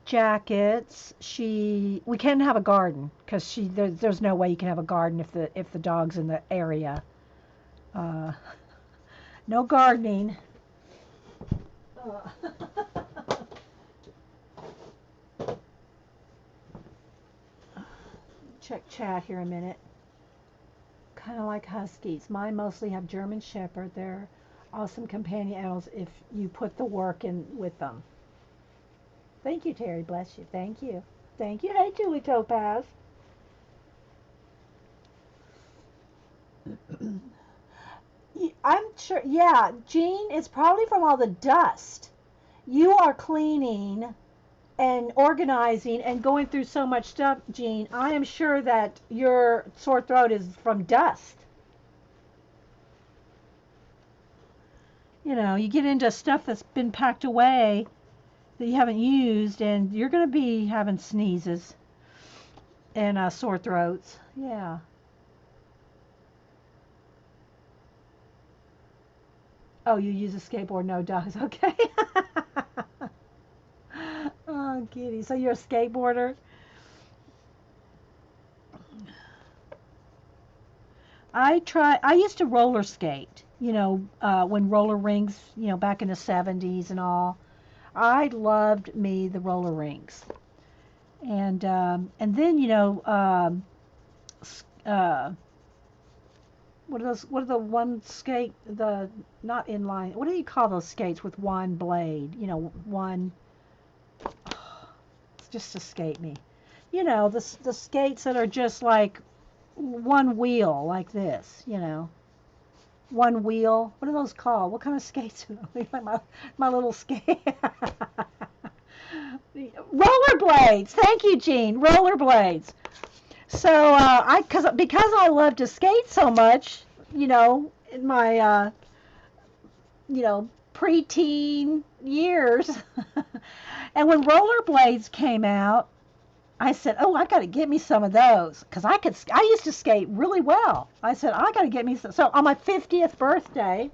jackets. We can't have a garden because there's no way you can have a garden if the dog's in the area. Uh, no gardening. Check chat here a minute. Kind of like huskies. Mine mostly have German Shepherd. They're awesome companion animals if you put the work in with them. Thank you, Terry. Bless you. Thank you. Thank you. Hey, Julie Topaz. I'm sure. Yeah, Jean, it's probably from all the dust. You are cleaning and organizing and going through so much stuff, Jean. I am sure that your sore throat is from dust. You know, you get into stuff that's been packed away that you haven't used, and you're going to be having sneezes and sore throats. Yeah. Oh, you use a skateboard, no dogs. Okay. Oh, kitty. So you're a skateboarder? I used to roller skate, you know, when roller rinks, you know, back in the 70s and all. I loved me the roller rinks. And then, you know, uh, what are those, what are the one skate, the, not inline, what do you call those skates with one blade? You know, one, it's just escaped me. You know, the skates that are just like one wheel like this, you know. One wheel. What are those called? What kind of skates are those? My little skate. Rollerblades. Thank you, Jean. Rollerblades. So because I love to skate so much, you know, in my you know, preteen years. And when rollerblades came out, I said, "Oh, I got to get me some of those because I used to skate really well." I said, "I got to get me some." So on my 50th birthday,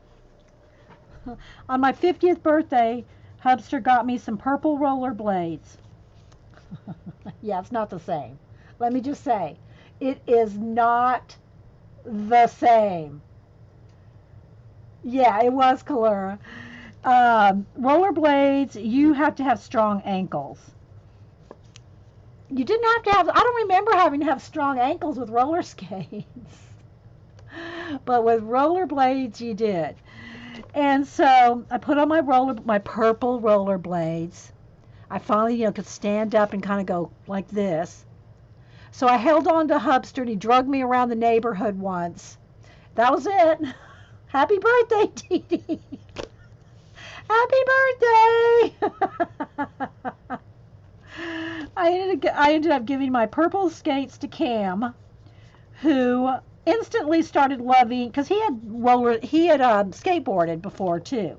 Hubster got me some purple rollerblades. Yeah, it's not the same. Let me just say, it is not the same. Yeah, it was Kalura. Rollerblades, you have to have strong ankles. You didn't have to have, I don't remember having to have strong ankles with roller skates. But with rollerblades, you did. And so I put on my purple rollerblades. I finally, could stand up and kind of go like this. So I held on to Hubster and he drugged me around the neighborhood once. That was it. Happy birthday, Dee Dee. Happy birthday. I ended up giving my purple skates to Cam, who instantly started loving, because he had skateboarded before too.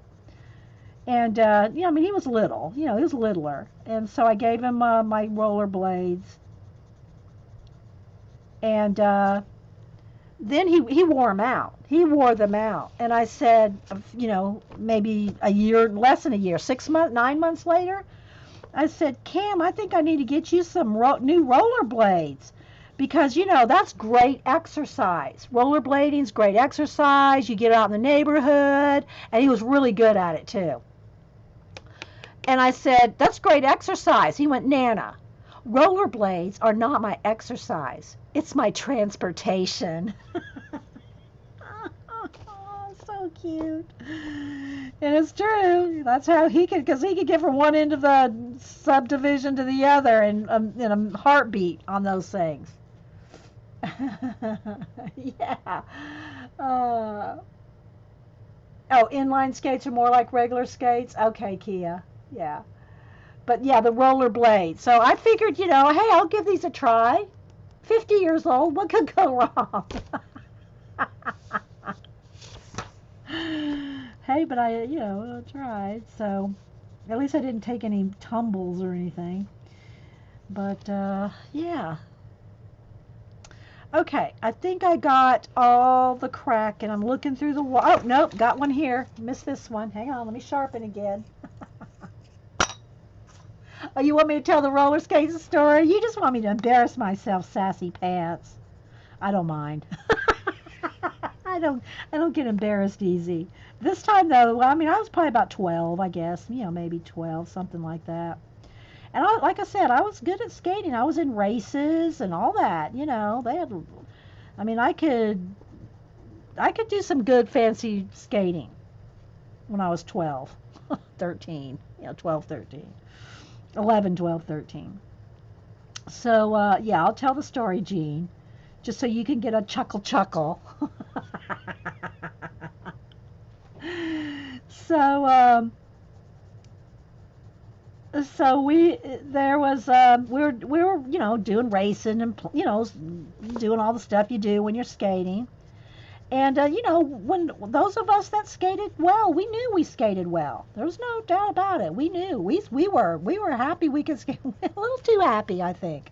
And, he was little, he was littler. And so I gave him my rollerblades. And then he wore them out. He wore them out. And I said, maybe a year, less than a year, 9 months later, I said, Cam, I think I need to get you some new rollerblades. Because, that's great exercise. Rollerblading's great exercise. You get out in the neighborhood. And he was really good at it, too. And I said, that's great exercise. He went, Nana, rollerblades are not my exercise. It's my transportation. Oh, so cute. And it's true. That's how because he could get from one end of the subdivision to the other in a heartbeat on those things. Yeah. Oh, inline skates are more like regular skates? Okay, Kia. Yeah. But yeah, the roller blades. So I figured, hey, I'll give these a try. 50 years old, what could go wrong? Hey, but I tried. So at least I didn't take any tumbles or anything. But yeah. Okay, I think I got all the Kraken. I'm looking through the wall. Oh, nope, got one here. Missed this one. Hang on, let me sharpen again. Oh, you want me to tell the roller skates story? You just want me to embarrass myself, sassy pants. I don't mind. I don't get embarrassed easy. This time though, I was probably about 12, I guess. Maybe 12, something like that. And like I said, I was good at skating. I was in races and all that. They had. I could do some good fancy skating when I was 12, 13. 12, 13. 11, 12, 13. So, yeah, I'll tell the story, Jean, just so you can get a chuckle. So, we were doing racing and doing all the stuff you do when you're skating. And when those of us that skated well, we knew we skated well. There was no doubt about it. We knew we were happy we could skate. A little too happy, I think.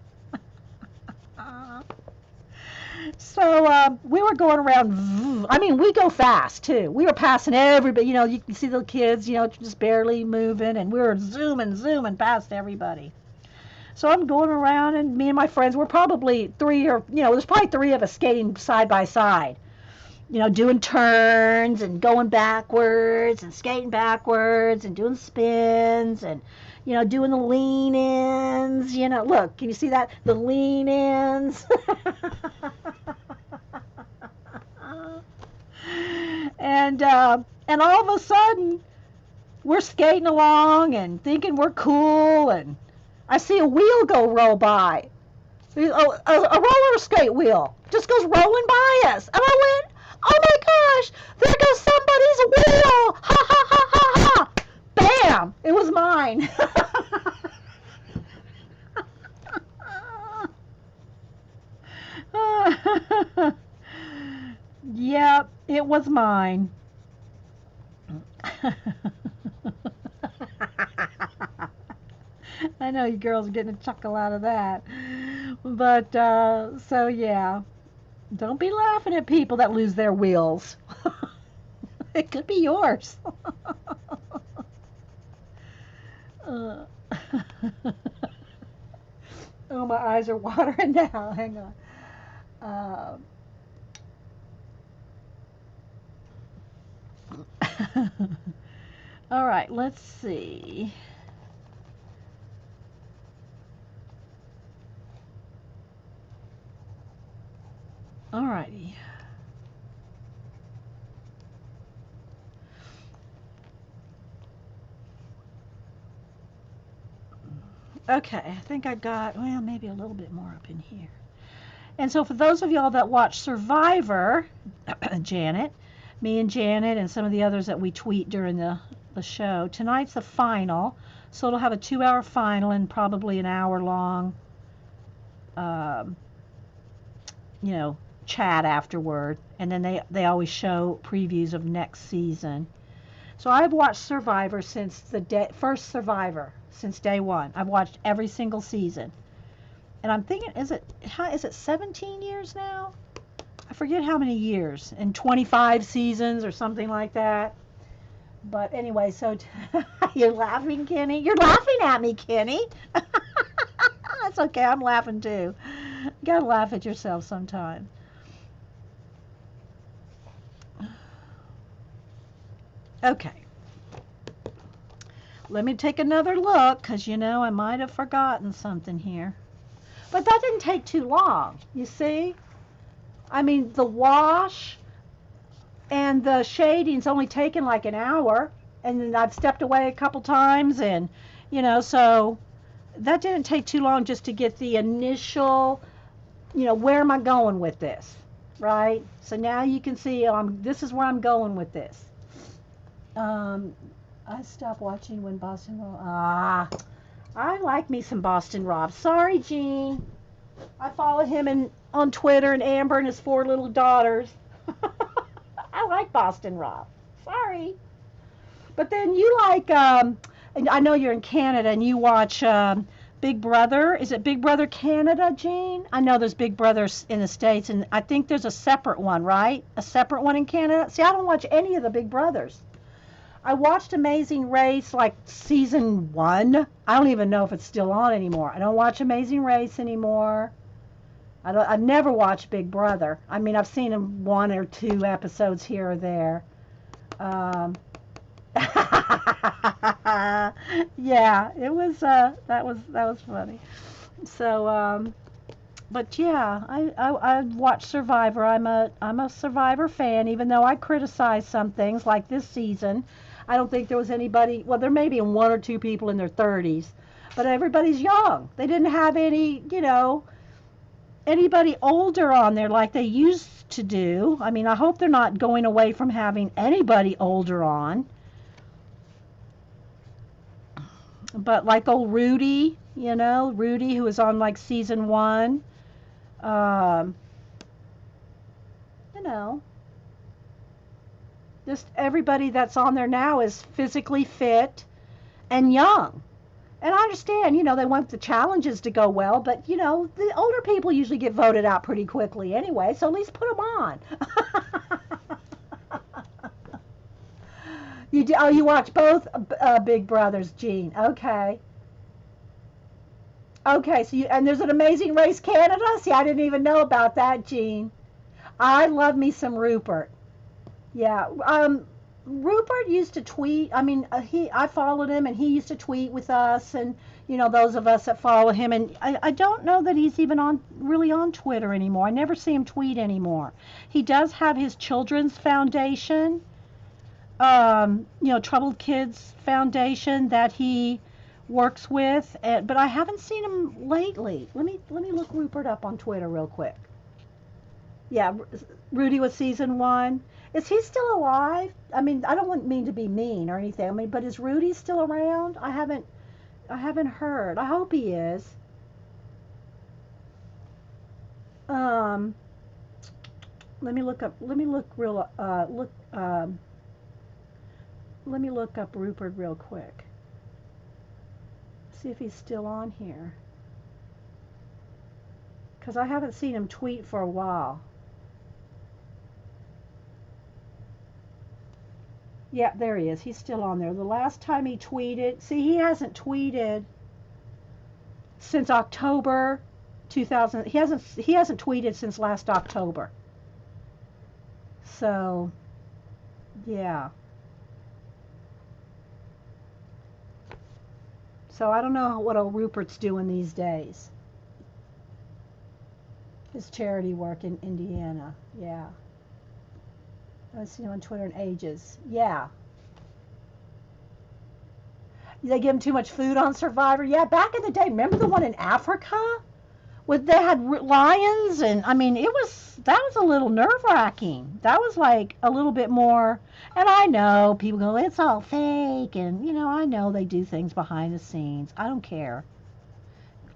So we were going around. We go fast too. We were passing everybody. You can see the kids, just barely moving, and we were zooming past everybody. So I'm going around, and me and my friends, we're probably there's probably three of us skating side by side. Doing turns and going backwards and skating backwards and doing spins and, doing the lean-ins. Look, can you see that? The lean-ins. And all of a sudden, we're skating along and thinking we're cool, and I see a wheel roll by. A roller skate wheel just goes rolling by us. And I went, oh my gosh, there goes somebody's wheel! Ha ha ha ha ha! Bam! It was mine. Yep, it was mine. I know you girls are getting a chuckle out of that. But, so yeah. Don't be laughing at people that lose their wheels. It could be yours. uh, oh, my eyes are watering now. Hang on. All right, let's see. All righty. Okay, I think I got, well, maybe a little bit more up in here. And so for those of y'all that watch Survivor, Janet, me and Janet and some of the others that we tweet during the show, tonight's the final. So it'll have a 2-hour final and probably an hour long, um, you know, chat afterward. And then they always show previews of next season. So I've watched Survivor since the first Survivor, since day one. I've watched every single season. And I'm thinking, is it 17 years now? I forget how many years, and 25 seasons or something like that. But anyway, so you're laughing, Kenny? You're laughing at me, Kenny. That's okay, I'm laughing too. You gotta laugh at yourself sometime. Okay. Let me take another look, because, I might have forgotten something here. But that didn't take too long, you see? I mean, the wash and the shading's only taken like an hour, and then I've stepped away a couple times, and, so that didn't take too long just to get the initial, where am I going with this, right? So now you can see this is where I'm going with this. I stopped watching when Boston Rob. I like me some Boston Rob. Sorry, Gene. I follow him on Twitter, and Amber and his 4 little daughters. I like Boston Rob. Sorry. But then you like, and I know you're in Canada and you watch Big Brother. Is it Big Brother Canada, Gene? I know there's Big Brothers in the States, and I think there's a separate one, right? A separate one in Canada? See, I don't watch any of the Big Brothers. I watched Amazing Race like season 1. I don't even know if it's still on anymore. I don't watch Amazing Race anymore. I never watched Big Brother. I mean, I've seen him 1 or 2 episodes here or there. Yeah, it was that was funny. So but yeah, I watch Survivor. I'm a Survivor fan, even though I criticize some things like this season. I don't think there was anybody. Well, there may be 1 or 2 people in their 30s, but everybody's young. They didn't have any, anybody older on there like they used to do. I mean, I hope they're not going away from having anybody older on. But like old Rudy, Rudy, who was on like season 1. You know, just everybody that's on there now is physically fit and young. And I understand, they want the challenges to go well, but, the older people usually get voted out pretty quickly anyway, so at least put them on. You watch both Big Brothers, Gene. Okay. Okay, so and there's an Amazing Race Canada? See, I didn't even know about that, Gene. I love me some Rupert. Yeah, Rupert used to tweet. I mean, I followed him, and he used to tweet with us, and those of us that follow him. And I don't know that he's even really on Twitter anymore. I never see him tweet anymore. He does have his children's foundation, Troubled Kids Foundation that he works with, but I haven't seen him lately. Let me look Rupert up on Twitter real quick. Yeah, Rudy was season 1. Is he still alive? I mean, I don't mean to be mean or anything. I mean, but is Rudy still around? I haven't heard. I hope he is. Let me look up. Let me look real. let me look up Rupert real quick. See if he's still on here. Because I haven't seen him tweet for a while. Yeah, there he is. He's still on there. The last time he tweeted, see, he hasn't tweeted since October 2000. He hasn't tweeted since last October. So, yeah. So I don't know what old Rupert's doing these days. His charity work in Indiana. Yeah. I haven't seen him on Twitter in ages. Yeah. They give him too much food on Survivor. Yeah, back in the day, remember the one in Africa? They had lions, and I mean, that was a little nerve-wracking. That was like a little bit more, and I know people go, it's all fake, and I know they do things behind the scenes. I don't care.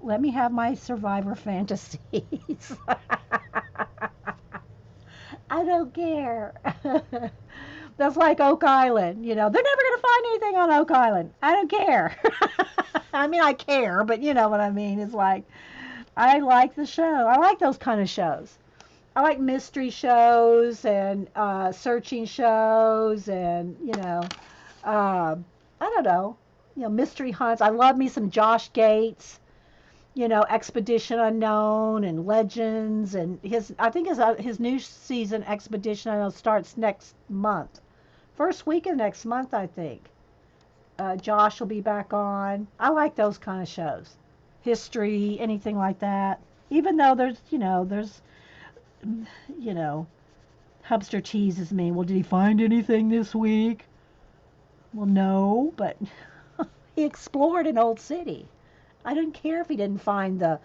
Let me have my Survivor fantasies. I don't care. That's like Oak Island. They're never going to find anything on Oak Island. I don't care. I mean, I care, but you know what I mean. It's like, I like the show. I like those kind of shows. I like mystery shows and searching shows and, I don't know, mystery hunts. I love me some Josh Gates. Expedition Unknown and Legends, and I think his new season, Expedition Unknown, starts next month. First week of next month, I think. Josh will be back on. I like those kind of shows. History, anything like that. Even though there's Hubster teases me. Well, did he find anything this week? Well, no, but he explored an old city. I didn't care if he didn't find the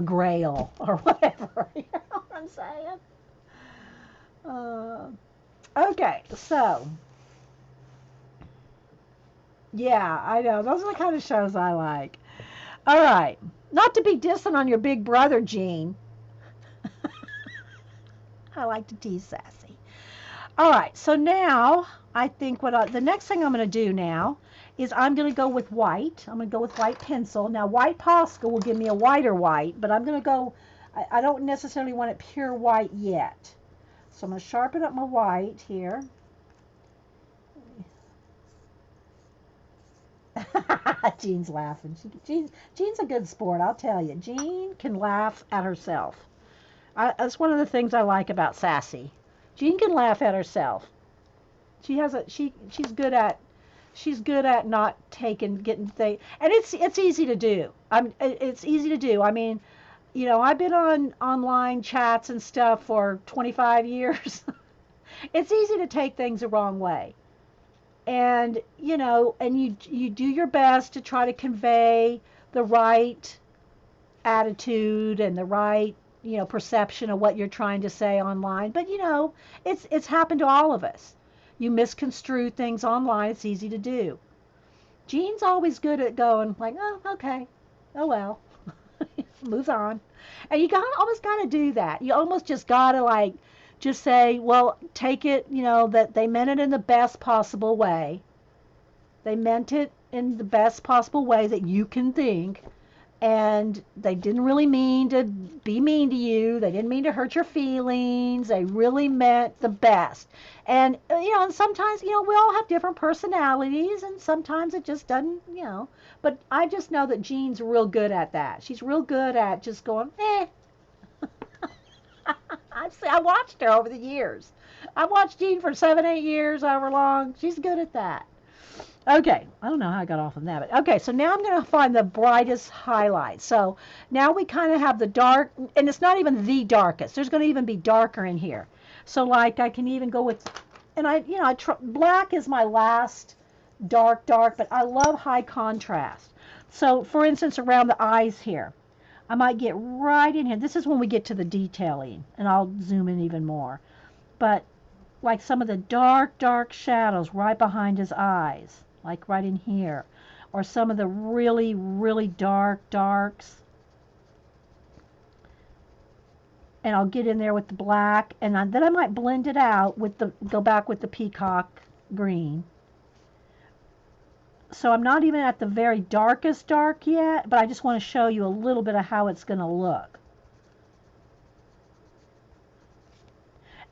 Grail or whatever. You know what I'm saying? Okay, so yeah, I know those are the kind of shows I like. All right, not to be dissing on your big brother, Gene. I like to tease Sassy. All right, so now I think the next thing I'm going to do now is I'm going to go with white. I'm going to go with white pencil. Now, white Posca will give me a whiter white, but I'm going to go, I don't necessarily want it pure white yet. So I'm going to sharpen up my white here. Jean's laughing. Jean's a good sport, I'll tell you. Jean can laugh at herself. That's one of the things I like about Sassy. Jean can laugh at herself. She's good at not getting things, and it's easy to do. It's easy to do. I mean, I've been on online chats and stuff for 25 years. It's easy to take things the wrong way, and you do your best to try to convey the right attitude and the right perception of what you're trying to say online. But it's happened to all of us. You misconstrue things online. It's easy to do. Jean's always good at going like, oh, okay, oh well, moves on. And you almost got to do that. You almost just got to just say, well, take it, that they meant it in the best possible way. They meant it in the best possible way that you can think. And they didn't really mean to be mean to you. They didn't mean to hurt your feelings. They really meant the best. And, and sometimes, we all have different personalities, and sometimes it just doesn't, But I just know that Jean's real good at that. She's real good at just going, eh. I watched her over the years. I watched Jean for 7, 8 years, however long. She's good at that. Okay, I don't know how I got off on that, but okay, so now I'm going to find the brightest highlight. So now we kind of have the dark, and it's not even the darkest. There's going to even be darker in here. So I can even go with, and black is my last dark, but I love high contrast. So for instance, around the eyes here, I might get right in here. This is when we get to the detailing, and I'll zoom in even more. But like some of the dark shadows right behind his eyes. Like right in here, or some of the really, really darks. And I'll get in there with the black, and then I might blend it out with go back with the Peacock Green. So I'm not even at the very darkest dark yet, but I just want to show you a little bit of how it's going to look.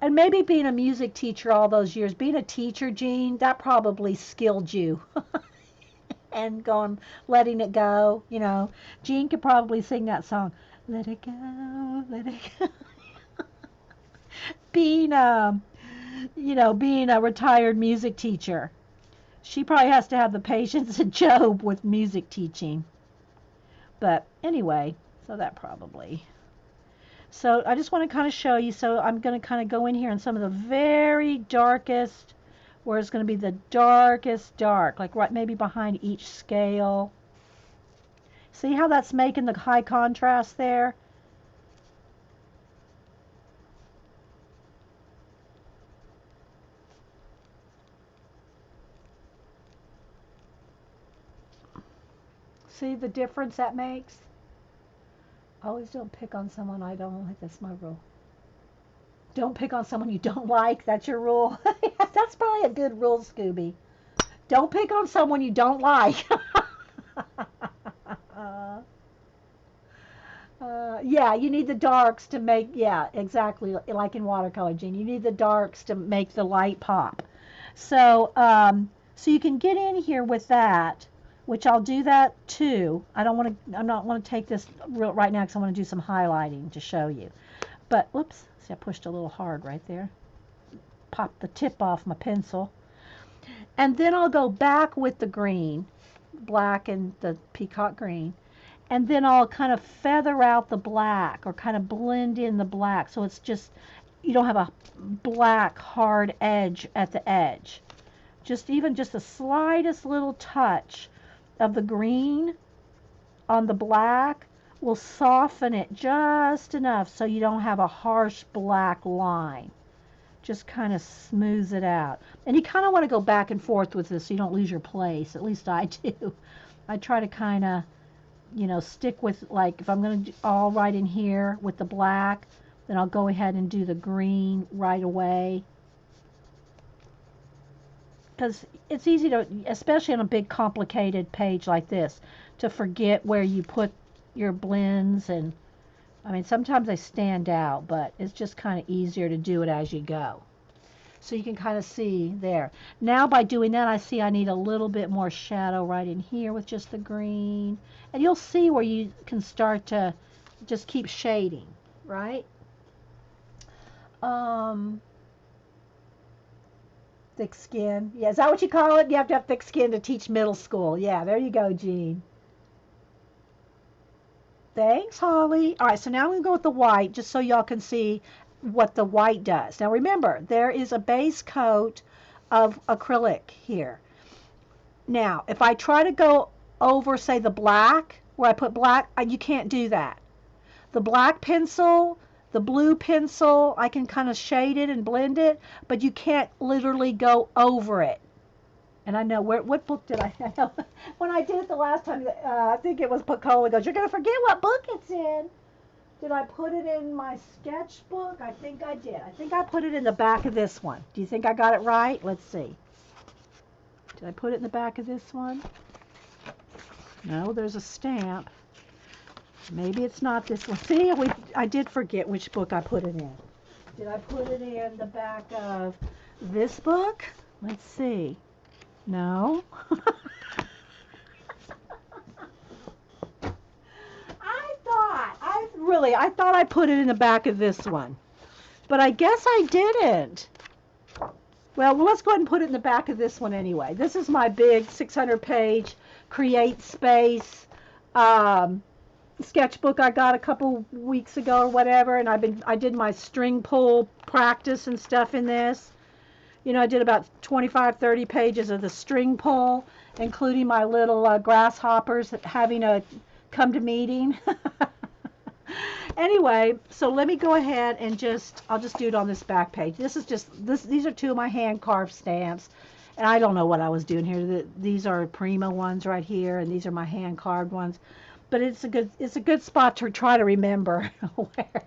And maybe being a music teacher all those years, being a teacher, Jean, that probably skilled you. And going, letting it go, you know. Jean could probably sing that song, let it go, let it go. Being, being a retired music teacher. She probably has to have the patience of Job with music teaching. But anyway, so that probably. So I just want to kind of show you. So I'm going to kind of go in here in some of the very darkest, where it's going to be the darkest dark, like right maybe behind each scale. See how that's making the high contrast there? See the difference that makes? Always don't pick on someone I don't like. That's my rule. Don't pick on someone you don't like. That's your rule. That's probably a good rule, Scooby. Don't pick on someone you don't like. Yeah, you need the darks to make, yeah, exactly, like in watercolor, Jean. You need the darks to make the light pop. So you can get in here with that, which I'll do that too. I'm not want to take this right now because I want to do some highlighting to show you. But, whoops, see I pushed a little hard right there. Popped the tip off my pencil. And then I'll go back with the green, black and the peacock green. And then I'll kind of feather out the black or kind of blend in the black so it's just, you don't have a black hard edge at the edge. Just the slightest little touch of the green on the black will soften it just enough so you don't have a harsh black line. Just kind of smooths it out. And you kind of want to go back and forth with this so you don't lose your place. At least I do. I try to kind of, stick with, like, if I'm going to do all right in here with the black, then I'll go ahead and do the green right away. Because it's easy to, especially on a big complicated page like this, to forget where you put your blends. And I mean, sometimes they stand out, but it's just kind of easier to do it as you go. So you can kind of see there. Now by doing that, I see I need a little bit more shadow right in here with just the green. And you'll see where you can start to just keep shading, right? Thick skin. Yeah, is that what you call it? You have to have thick skin to teach middle school. Yeah, there you go, Jean. Thanks, Holly. All right, so now I'm going to go with the white just so y'all can see what the white does. Now remember, there is a base coat of acrylic here. Now, if I try to go over, say, the black, where I put black, you can't do that. The black pencil, the blue pencil, I can kind of shade it and blend it, but you can't literally go over it. And I know, what book did I know? When I did it the last time, I think it was Picola goes, you're going to forget what book it's in. Did I put it in my sketchbook? I think I did. I think I put it in the back of this one. Do you think I got it right? Let's see. Did I put it in the back of this one? No, there's a stamp. Maybe it's not this one. See, I did forget which book I put it in. Did I put it in the back of this book? Let's see. No. I thought I put it in the back of this one. But I guess I didn't. Well, let's go ahead and put it in the back of this one anyway. This is my big 600-page Create Space sketchbook I got a couple weeks ago or whatever, and I did my string pull practice and stuff in this. I did about 25, 30 pages of the string pull, including my little grasshoppers having a come to meeting. Anyway, so let me go ahead and I'll just do it on this back page. These are two of my hand carved stamps, and I don't know what I was doing here. These are Prima ones right here, and these are my hand carved ones. But it's a good spot to try to remember where.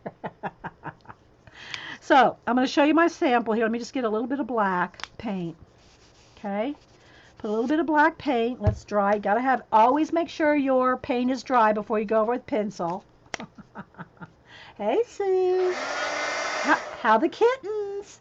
So I'm going to show you my sample here. Let me just get a little bit of black paint. Okay. Put a little bit of black paint. Let's dry. Gotta have, always make sure your paint is dry before you go over with pencil. Hey, Sue. How the kittens?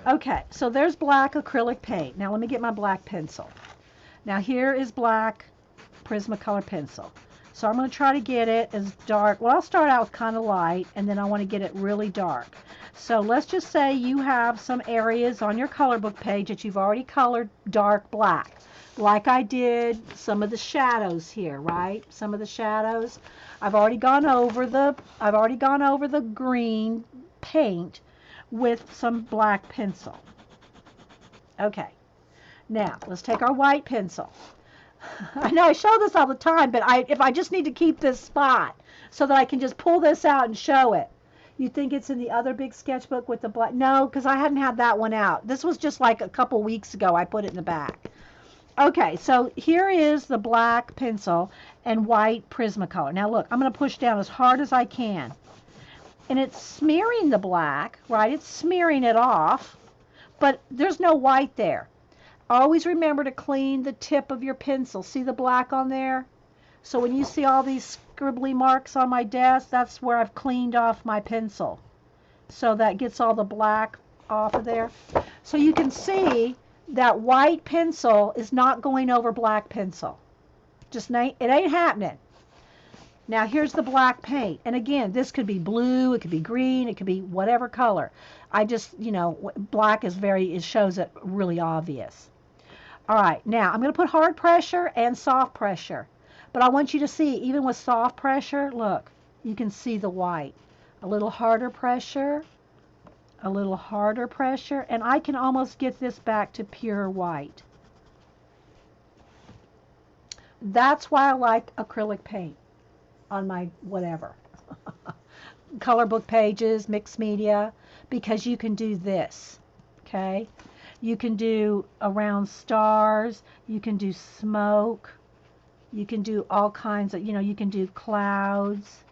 Okay, so there's black acrylic paint. Now let me get my black pencil. Now here is black Prismacolor pencil. So I'm going to try to get it as dark. Well, I'll start out with kind of light, and then I want to get it really dark. So let's just say you have some areas on your color book page that you've already colored dark black. Like I did some of the shadows here, right? Some of the shadows. I've already gone over the green paint with some black pencil. Okay. Now, let's take our white pencil. I know I show this all the time, but if I just need to keep this spot so that I can just pull this out and show it. You think it's in the other big sketchbook with the black? No, because I hadn't had that one out. This was just like a couple weeks ago. I put it in the back. Okay, so here is the black pencil and white Prismacolor. Now look, I'm going to push down as hard as I can. And it's smearing the black, right? It's smearing it off, but there's no white there. Always remember to clean the tip of your pencil. See the black on there? So when you see all these scribbly marks on my desk, that's where I've cleaned off my pencil. So that gets all the black off of there. So you can see that white pencil is not going over black pencil. It ain't happening. Now here's the black paint. And again, this could be blue, it could be green, it could be whatever color. I just, black it shows it really obvious. All right, now I'm going to put hard pressure and soft pressure. But I want you to see, even with soft pressure, look, you can see the white. A little harder pressure, and I can almost get this back to pure white. That's why I like acrylic paint on my whatever. Color book pages, mixed media, because you can do this, okay? You can do around stars, you can do smoke, you can do all kinds of, you can do clouds,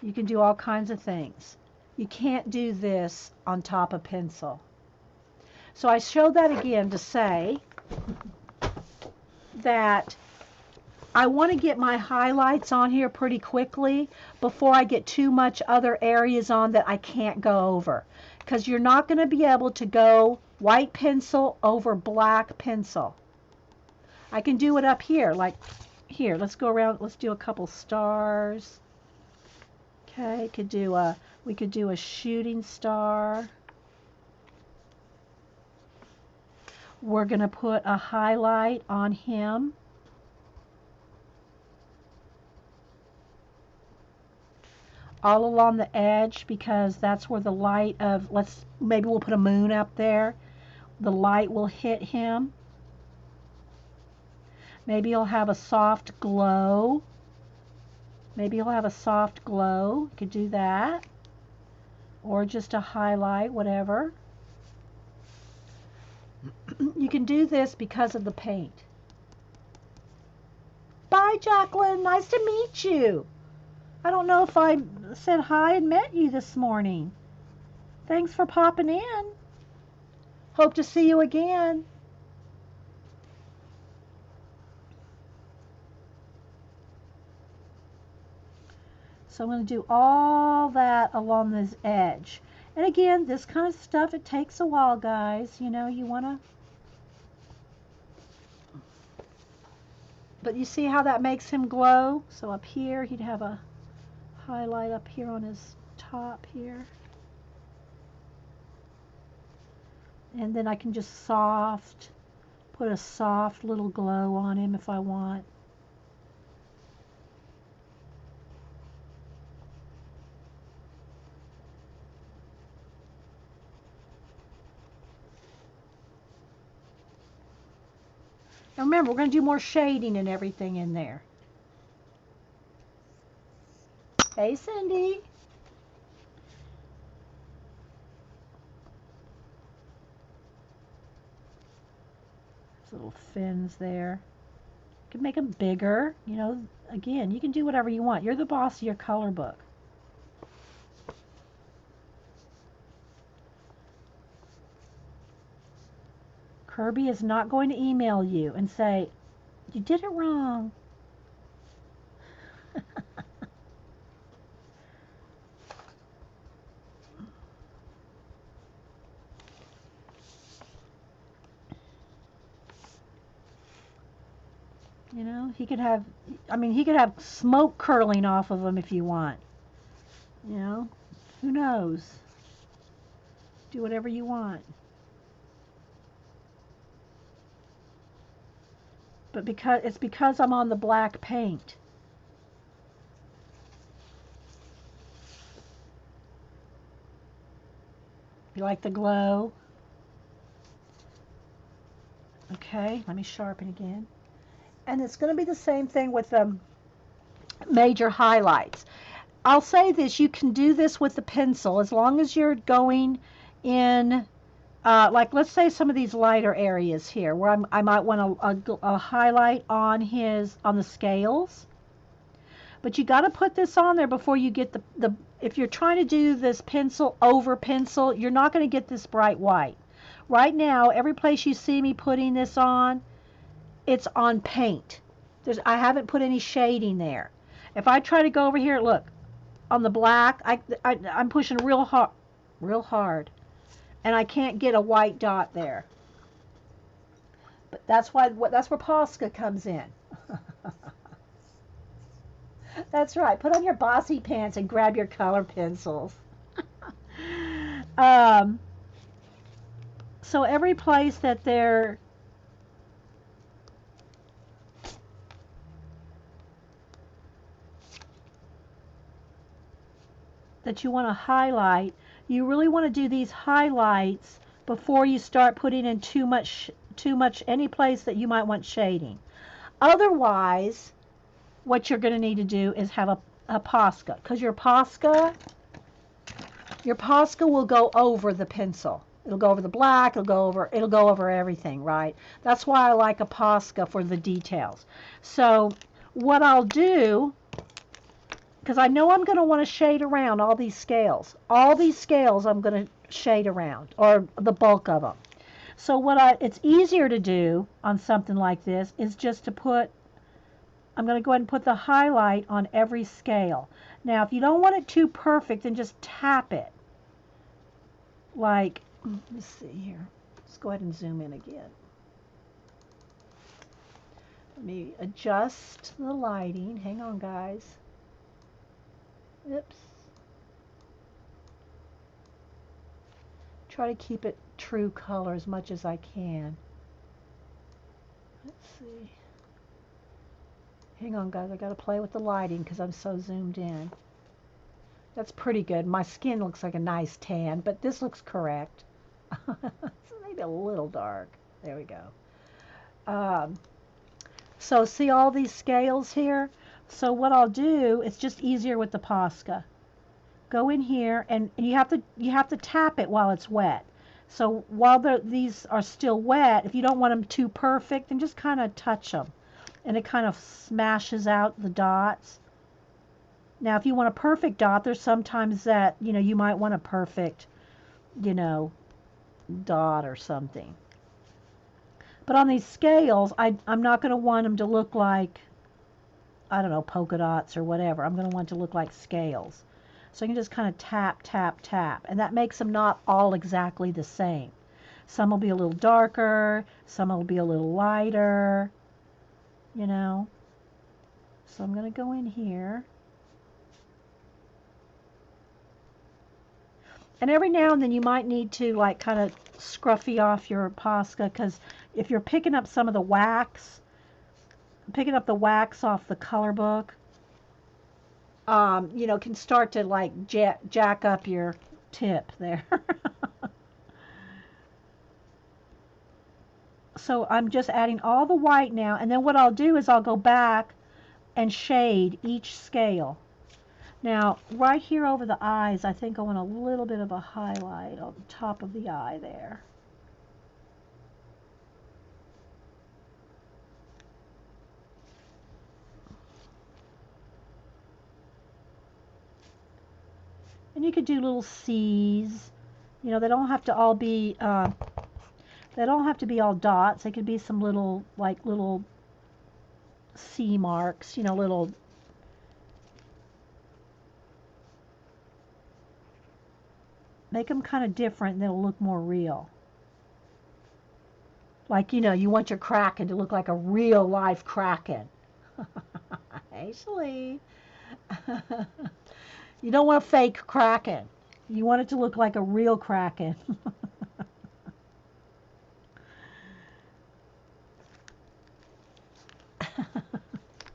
you can do all kinds of things. You can't do this on top of pencil. So I showed that again to say that I want to get my highlights on here pretty quickly before I get too much other areas on that I can't go over. Because you're not going to be able to go white pencil over black pencil. I can do it up here, like here. Let's go around. Let's do a couple stars. Okay, we could do a shooting star. We're going to put a highlight on him. All along the edge, because that's where the light of, maybe we'll put a moon up there. The light will hit him. Maybe he'll have a soft glow. You could do that. Or just a highlight, whatever. You can do this because of the paint. Bye, Jacqueline. Nice to meet you. I don't know if I said hi and met you this morning. Thanks for popping in. Hope to see you again. So I'm going to do all that along this edge. And again, this kind of stuff, it takes a while, guys. You want to... But you see how that makes him glow? So up here, he'd have a highlight up here on his top here. And then I can just put a soft little glow on him if I want. Now remember, we're going to do more shading and everything in there. Hey, Cindy. There's little fins there. can make them bigger. You know, again, you can do whatever you want. You're the boss of your color book. Kerby is not going to email you and say, you did it wrong. You know, he could have, I mean, he could have smoke curling off of him if you want. You know, who knows? Do whatever you want. But because I'm on the black paint. You like the glow? Okay, let me sharpen again. And it's going to be the same thing with the major highlights. I'll say this, you can do this with the pencil as long as you're going in, like let's say some of these lighter areas here where I might want a highlight on the scales. But you got to put this on there before you get if you're trying to do this pencil over pencil, you're not going to get this bright white. Right now, every place you see me putting this on, it's on paint. I haven't put any shading there. If I try to go over here, look, on the black, I'm pushing real hard, and I can't get a white dot there. But that's where Posca comes in. That's right. Put on your bossy pants and grab your color pencils. So every place that you want to highlight, you really want to do these highlights before you start putting in too much any place that you might want shading. Otherwise, what you're going to need to do is have a Posca, because your Posca will go over the pencil. It'll go over the black, it'll go over everything, right? That's why I like a Posca for the details. So what I'll do, because I know I'm going to want to shade around all these scales. All these scales I'm going to shade around, or the bulk of them. So it's easier to do on something like this is just to I'm going to go ahead and put the highlight on every scale. Now, if you don't want it too perfect, then just tap it. Like, let's see here. Let's go ahead and zoom in again. Let me adjust the lighting. Hang on, guys. Oops. Try to keep it true color as much as I can. Let's see. Hang on, guys. I got to play with the lighting because I'm so zoomed in. That's pretty good. My skin looks like a nice tan, but this looks correct. It's maybe a little dark. There we go. So see all these scales here? So what I'll do, it's just easier with the Posca. Go in here, and you have to tap it while it's wet. So while these are still wet, if you don't want them too perfect, then just kind of touch them. And it kind of smashes out the dots. Now, if you want a perfect dot, there's sometimes that, you might want a perfect, dot or something. But on these scales, I'm not going to want them to look like, I don't know, polka dots or whatever. I'm going to want it to look like scales. So you can just kind of tap, tap, tap. And that makes them not all exactly the same. Some will be a little darker. Some will be a little lighter. So I'm going to go in here. And every now and then you might need to like kind of scruffy off your Posca, because if you're picking up some of the wax, off the color book, can start to like jack up your tip there. So I'm just adding all the white now, and then what I'll do is I'll go back and shade each scale. Now, right here over the eyes, I think I want a little bit of a highlight on the top of the eye there. And you could do little C's. You know, they don't have to all be all dots. They could be some little, like little C marks, you know, little. Make them kind of different and they'll look more real. Like, you know, you want your Kraken to look like a real life Kraken. Actually, you don't want a fake Kraken. You want it to look like a real Kraken.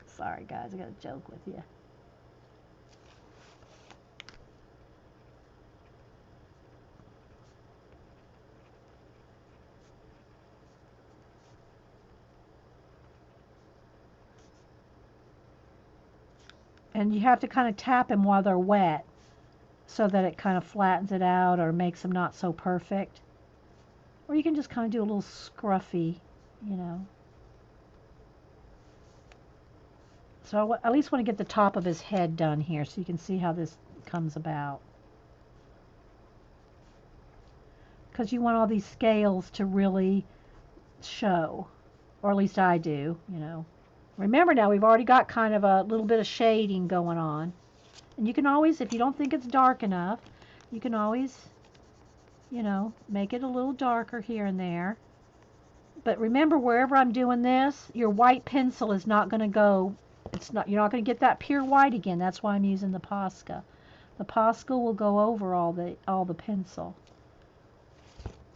Sorry, guys, I got to joke with you. And you have to kind of tap them while they're wet so that it kind of flattens it out or makes them not so perfect. Or you can just kind of do a little scruffy, you know. So I at least want to get the top of his head done here so you can see how this comes about. Because you want all these scales to really show, or at least I do, you know. Remember now, we've already got kind of a little bit of shading going on. And you can always, if you don't think it's dark enough, you can always, you know, make it a little darker here and there. But remember, wherever I'm doing this, your white pencil is not going to go, you're not going to get that pure white again. That's why I'm using the Posca. The Posca will go over all the pencil.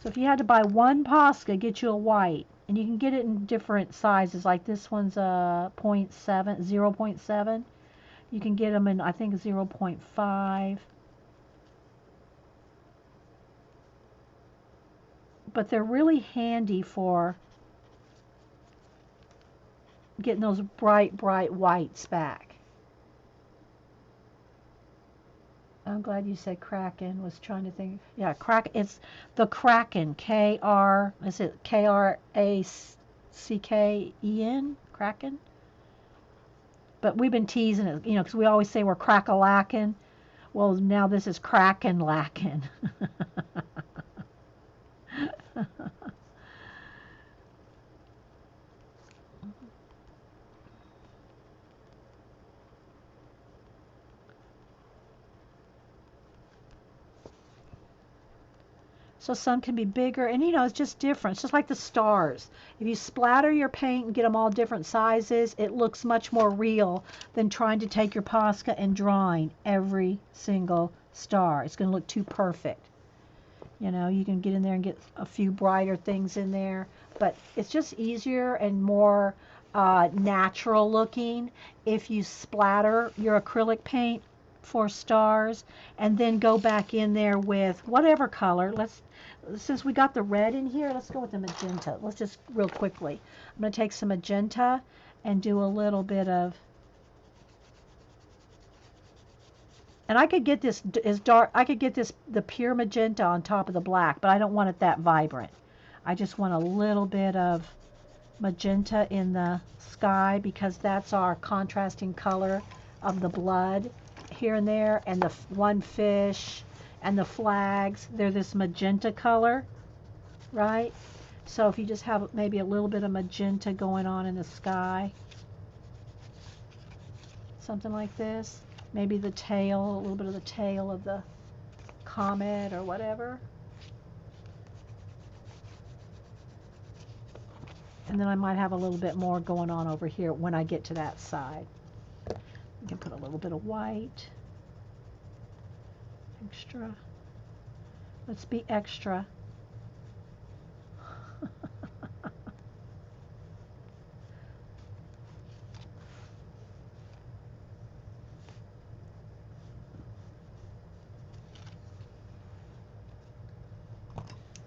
So if you had to buy one Posca, get you a white. And you can get it in different sizes, like this one's 0.7. You can get them in, I think, 0.5. But they're really handy for getting those bright, bright whites back. I'm glad you said Kraken. Was trying to think. Yeah, Kraken. It's the Kraken. Is it Kracken? Kraken. But we've been teasing it, you know, because we always say we're crack-a-lackin'. Well, now this is Kraken-lackin'. So some can be bigger, and you know, it's just different. It's just like the stars. If you splatter your paint and get them all different sizes, it looks much more real than trying to take your Posca and drawing every single star. It's going to look too perfect. You know, you can get in there and get a few brighter things in there, but it's just easier and more natural looking if you splatter your acrylic paint for stars and then go back in there with whatever color. Since we got the red in here, let's go with the magenta. Let's just real quickly. I'm going to take some magenta and do a little bit of, and I could get this as dark, I could get this the pure magenta on top of the black, but I don't want it that vibrant. I just want a little bit of magenta in the sky because that's our contrasting color of the blood here and there, and the one fish and the flags, they're this magenta color, right? So if you just have maybe a little bit of magenta going on in the sky, something like this, maybe the tail, a little bit of the tail of the comet or whatever. And then I might have a little bit more going on over here when I get to that side. You can put a little bit of white. Extra. Let's be extra.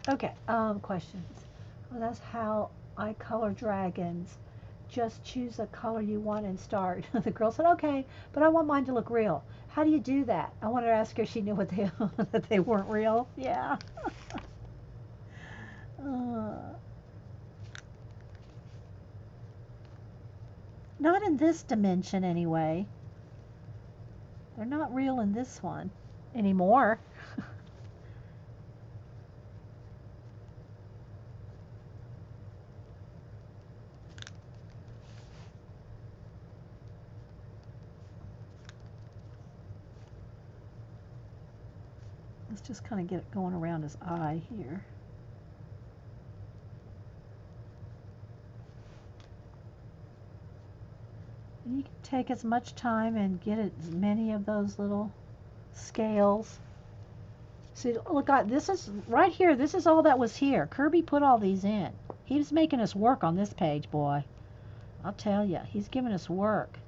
Okay, questions. Well, that's how I color dragons. Just choose a color you want and start. The girl said, okay, but I want mine to look real. How do you do that? I wanted to ask her if she knew what they that they weren't real. Yeah. Not in this dimension anyway. They're not real in this one. anymore. Let's just kind of get it going around his eye here. And you can take as much time and get as many of those little scales. See, look, this is right here. This is all that was here. Kerby put all these in. He was making us work on this page, boy. I'll tell you, he's giving us work.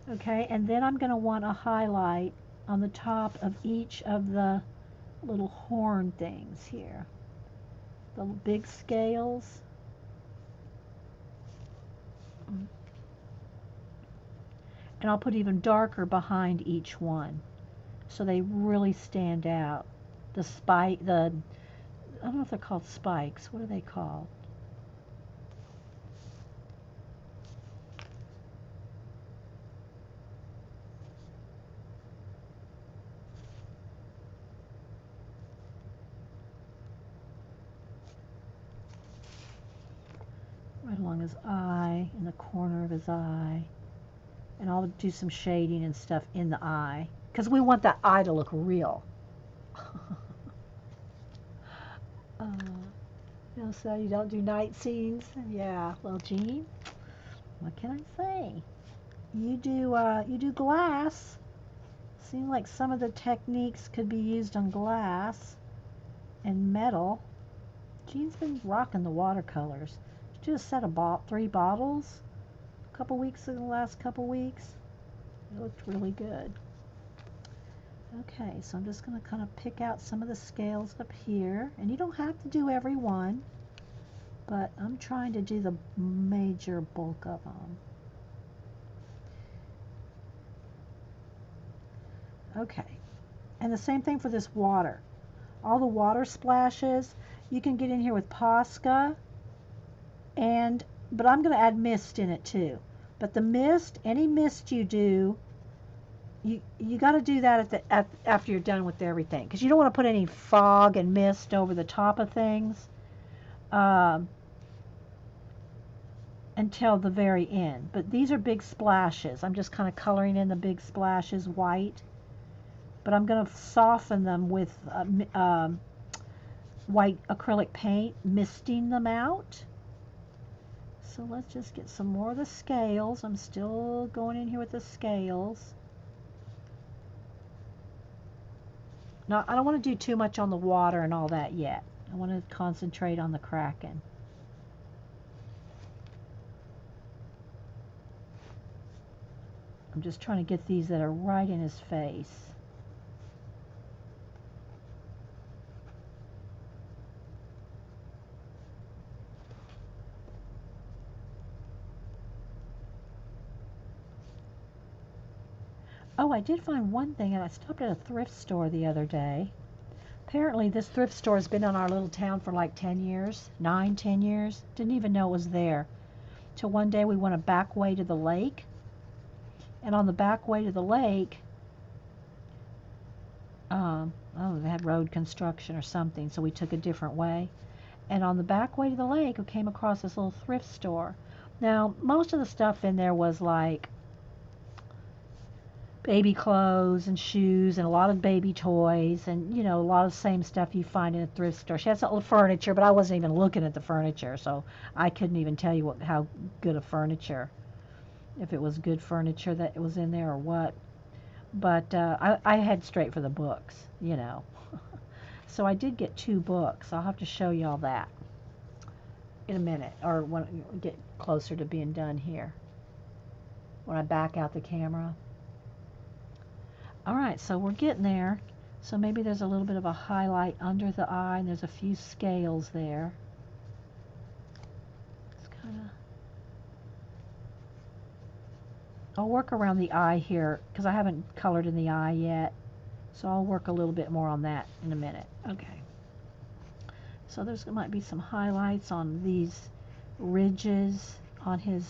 Okay, and then I'm going to want a highlight on the top of each of the little horn things here. The big scales. And I'll put even darker behind each one, so they really stand out. The spike, I don't know if they're called spikes. What are they called? Right along his eye, in the corner of his eye. And I'll do some shading and stuff in the eye, because we want that eye to look real. So you don't do night scenes? Yeah, well, Jean, what can I say? You do glass. Seems like some of the techniques could be used on glass and metal. Jean's been rocking the watercolors. She did a set of 3 bottles a couple weeks in the last couple weeks. It looked really good. Okay, so I'm just going to kind of pick out some of the scales up here. And you don't have to do every one, but I'm trying to do the major bulk of them. Okay, and the same thing for this water. All the water splashes, you can get in here with Posca, but I'm going to add mist in it too. But the mist, any mist you do, you got to do that after you're done with everything, because you don't want to put any fog and mist over the top of things until the very end. But these are big splashes. I'm just kind of coloring in the big splashes white, but I'm going to soften them with white acrylic paint, misting them out. So let's just get some more of the scales. I'm still going in here with the scales. Now, I don't want to do too much on the water and all that yet. I want to concentrate on the Kraken. I'm just trying to get these that are right in his face. Oh, I did find one thing, and I stopped at a thrift store the other day. Apparently, this thrift store has been in our little town for like 10 years, 9, 10 years. Didn't even know it was there. Till one day we went a back way to the lake. And on the back way to the lake, they had road construction or something, so we took a different way. And on the back way to the lake, we came across this little thrift store. Now, most of the stuff in there was like baby clothes and shoes and a lot of baby toys and, a lot of the same stuff you find in a thrift store. She had some furniture, but I wasn't even looking at the furniture, so I couldn't even tell you how good a furniture, if it was good furniture that was in there or what. But I head straight for the books, So I did get 2 books. I'll have to show you all that in a minute, or when we get closer to being done here, when I back out the camera. All right, so we're getting there. So maybe there's a little bit of a highlight under the eye, and there's a few scales there. It's kind of... I'll work around the eye here, because I haven't colored in the eye yet. So I'll work a little bit more on that in a minute. Okay. So there might be some highlights on these ridges on his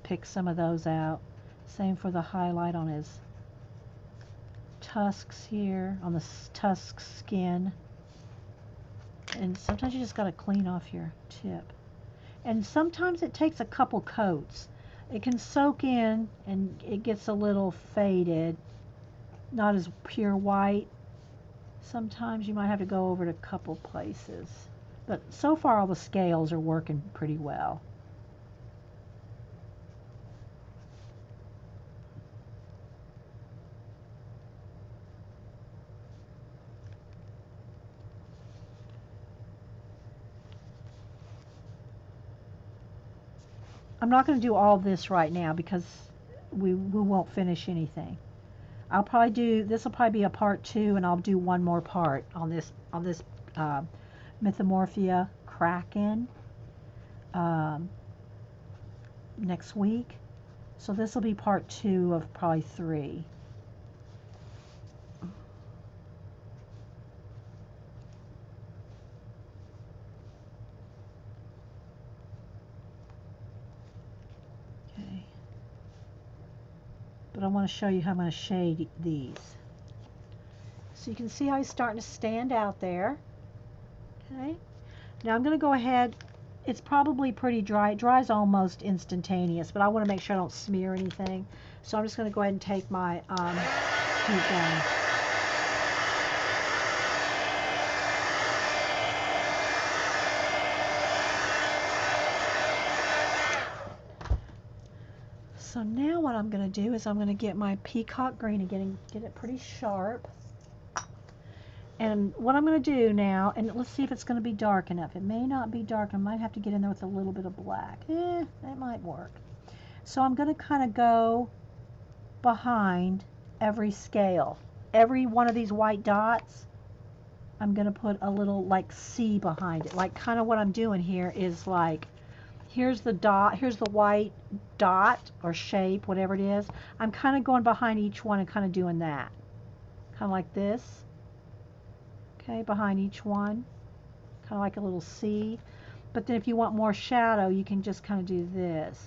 pick some of those out. Same for the highlight on his tusks here, on the tusk skin. And sometimes you just got to clean off your tip. And sometimes it takes a couple coats. It can soak in and it gets a little faded, not as pure white. Sometimes you might have to go over it a couple places. But so far all the scales are working pretty well. I'm not going to do all this right now because we won't finish anything. I'll probably do, this will probably be a part 2, and I'll do one more part on this Mythomorphia Kraken next week. So this will be part 2 of probably 3. But I want to show you how I'm going to shade these. So you can see how he's starting to stand out there. Okay. Now I'm going to go ahead. It's probably pretty dry. It dries almost instantaneous, but I want to make sure I don't smear anything. So I'm just going to go ahead and take my heat gun. So now what I'm going to do is I'm going to get my Peacock Green again and get it pretty sharp. And what I'm going to do now, and let's see if it's going to be dark enough. It may not be dark. I might have to get in there with a little bit of black. That might work. So I'm going to kind of go behind every scale. Every one of these white dots, I'm going to put a little like C behind it. Like kind of what I'm doing here is like, here's the dot, here's the white dot or shape, whatever it is. I'm kind of going behind each one and kind of doing that. Kind of like this. Okay, behind each one. Kind of like a little C. But then if you want more shadow, you can just kind of do this.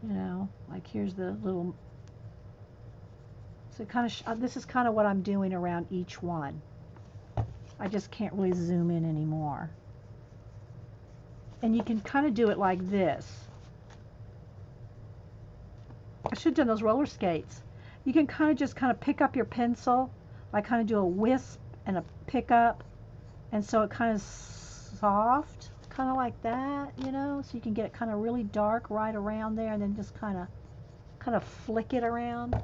You know, like here's the little... So kind of, this is kind of what I'm doing around each one. I just can't really zoom in anymore. And you can kind of do it like this. I should have done those roller skates. You can kind of just kind of pick up your pencil, like kind of do a wisp and a pick up, and so it kind of soft, kind of like that, you know, so you can get it kind of really dark right around there, and then just kind of flick it around.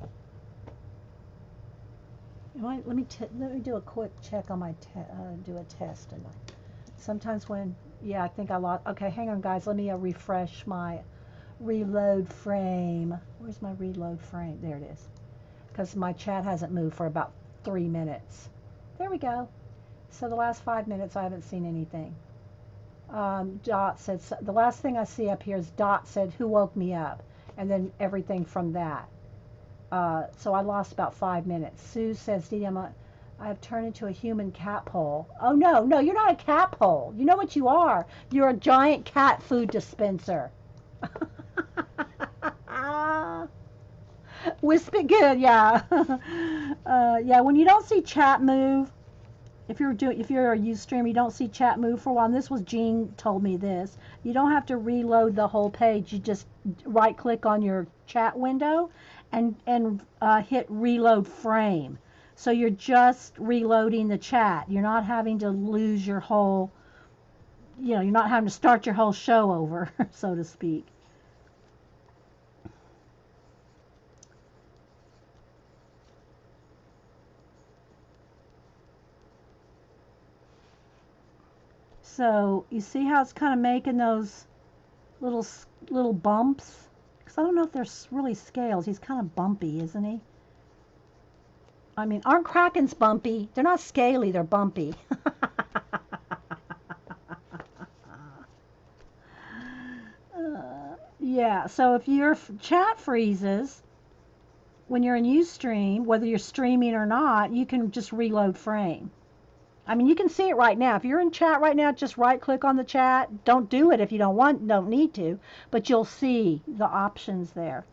Let me do a quick check on my do a test. And sometimes when, yeah, I think I lost. Okay, hang on, guys. Let me refresh my reload frame. Where's my reload frame? There it is. Because my chat hasn't moved for about 3 minutes. There we go. So the last 5 minutes I haven't seen anything. Dot said, the last thing I see up here is Dot said, who woke me up? And then everything from that. So I lost about 5 minutes. Sue says, Dee, I have turned into a human cat pole. Oh, no, you're not a cat pole. You know what you are. You're a giant cat food dispenser. Wisp it good, yeah. Yeah, when you don't see chat move, if you're a Ustream, you don't see chat move for a while, and this was Jean told me this, you don't have to reload the whole page. You just right click on your chat window and hit reload frame. So you're just reloading the chat. You're not having to lose your whole, you know, you're not having to start your whole show over, so to speak. So you see how it's kind of making those little bumps? Because I don't know if they're really scales. He's kind of bumpy, isn't he? I mean, aren't Krakens bumpy? They're not scaly, they're bumpy. Yeah, so if your chat freezes when you're in Ustream, whether you're streaming or not, you can just reload frame. I mean, you can see it right now. If you're in chat right now, just right click on the chat. Don't do it if you don't need to, but you'll see the options there.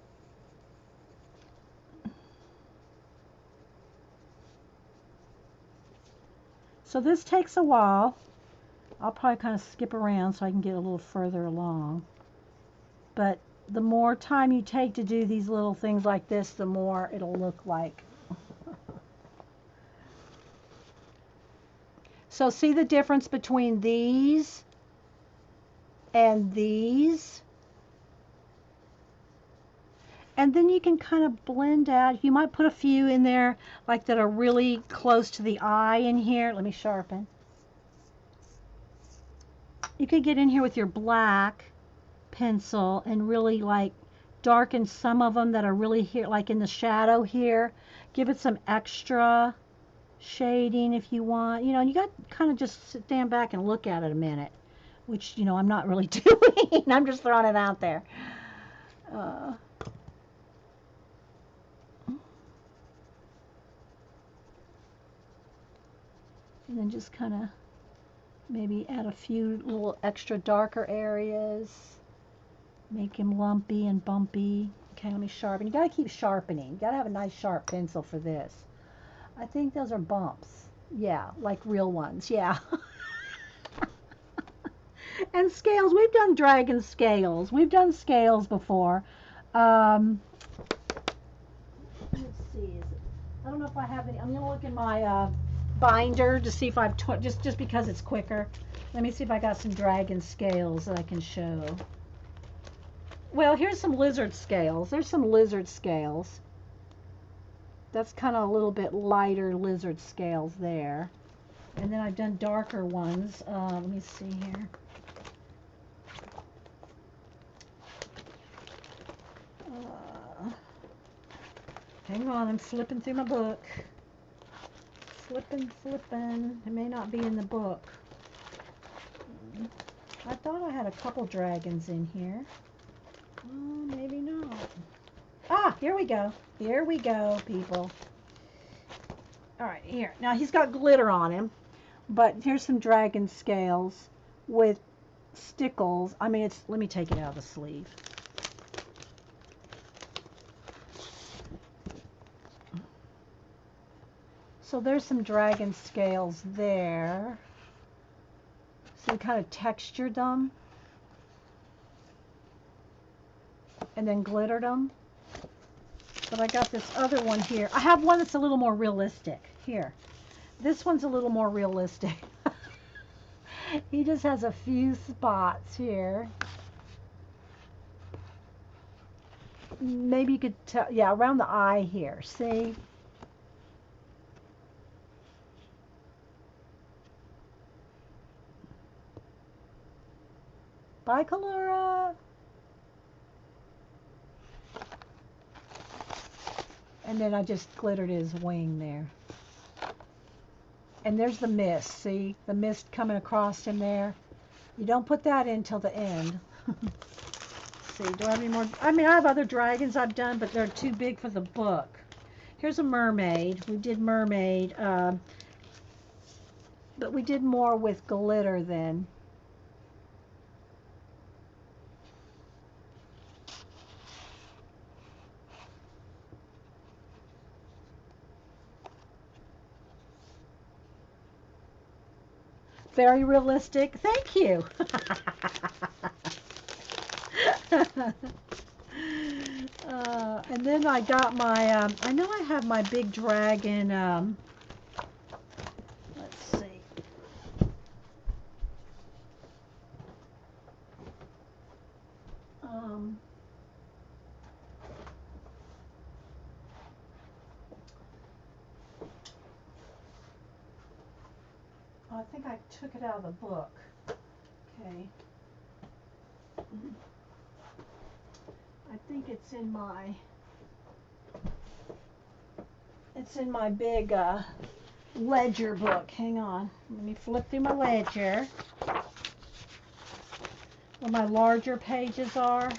So this takes a while. I'll probably kind of skip around so I can get a little further along. But the more time you take to do these little things like this, the more it'll look like. So see the difference between these and these? And then you can kind of blend out. You might put a few in there like that are really close to the eye in here. Let me sharpen. You could get in here with your black pencil and really like darken some of them that are really here, like in the shadow here. Give it some extra shading if you want. You know, you got to kind of just stand back and look at it a minute, which, you know, I'm not really doing. I'm just throwing it out there. And then just kind of maybe add a few little extra darker areas. Make him lumpy and bumpy. Okay, let me sharpen. You got to keep sharpening. You got to have a nice sharp pencil for this. I think those are bumps. Yeah, like real ones. Yeah. And scales. We've done dragon scales. We've done scales before. Let's see. I don't know if I have any. I'm going to look in my binder to see if I've just because it's quicker. Let me see if I got some dragon scales that I can show. Well, here's some lizard scales. There's some lizard scales. That's kind of a little bit lighter lizard scales there. And then I've done darker ones. Let me see here. Hang on, I'm flipping through my book. Flipping. It may not be in the book. I thought I had a couple dragons in here. Maybe not. Ah, here we go. Here we go, people. All right, here. Now, he's got glitter on him, but here's some dragon scales with stickles. I mean, let me take it out of the sleeve. So there's some dragon scales there. So we kind of textured them and then glittered them. But I got this other one here. I have one that's a little more realistic. Here. This one's a little more realistic. He just has a few spots here. Maybe you could tell, yeah, around the eye here. See? Bye, Kalura. And then I just glittered his wing there. And there's the mist. See? The mist coming across him there. You don't put that in till the end. See, do I have any more? I mean, I have other dragons I've done, but they're too big for the book. Here's a mermaid. We did mermaid. But we did more with glitter then. Very realistic. Thank you. And then I got my, I know I have my big dragon, let's see. I think I took it out of the book. Okay. I think it's in my big ledger book. Hang on. Let me flip through my ledger. Where my larger pages are.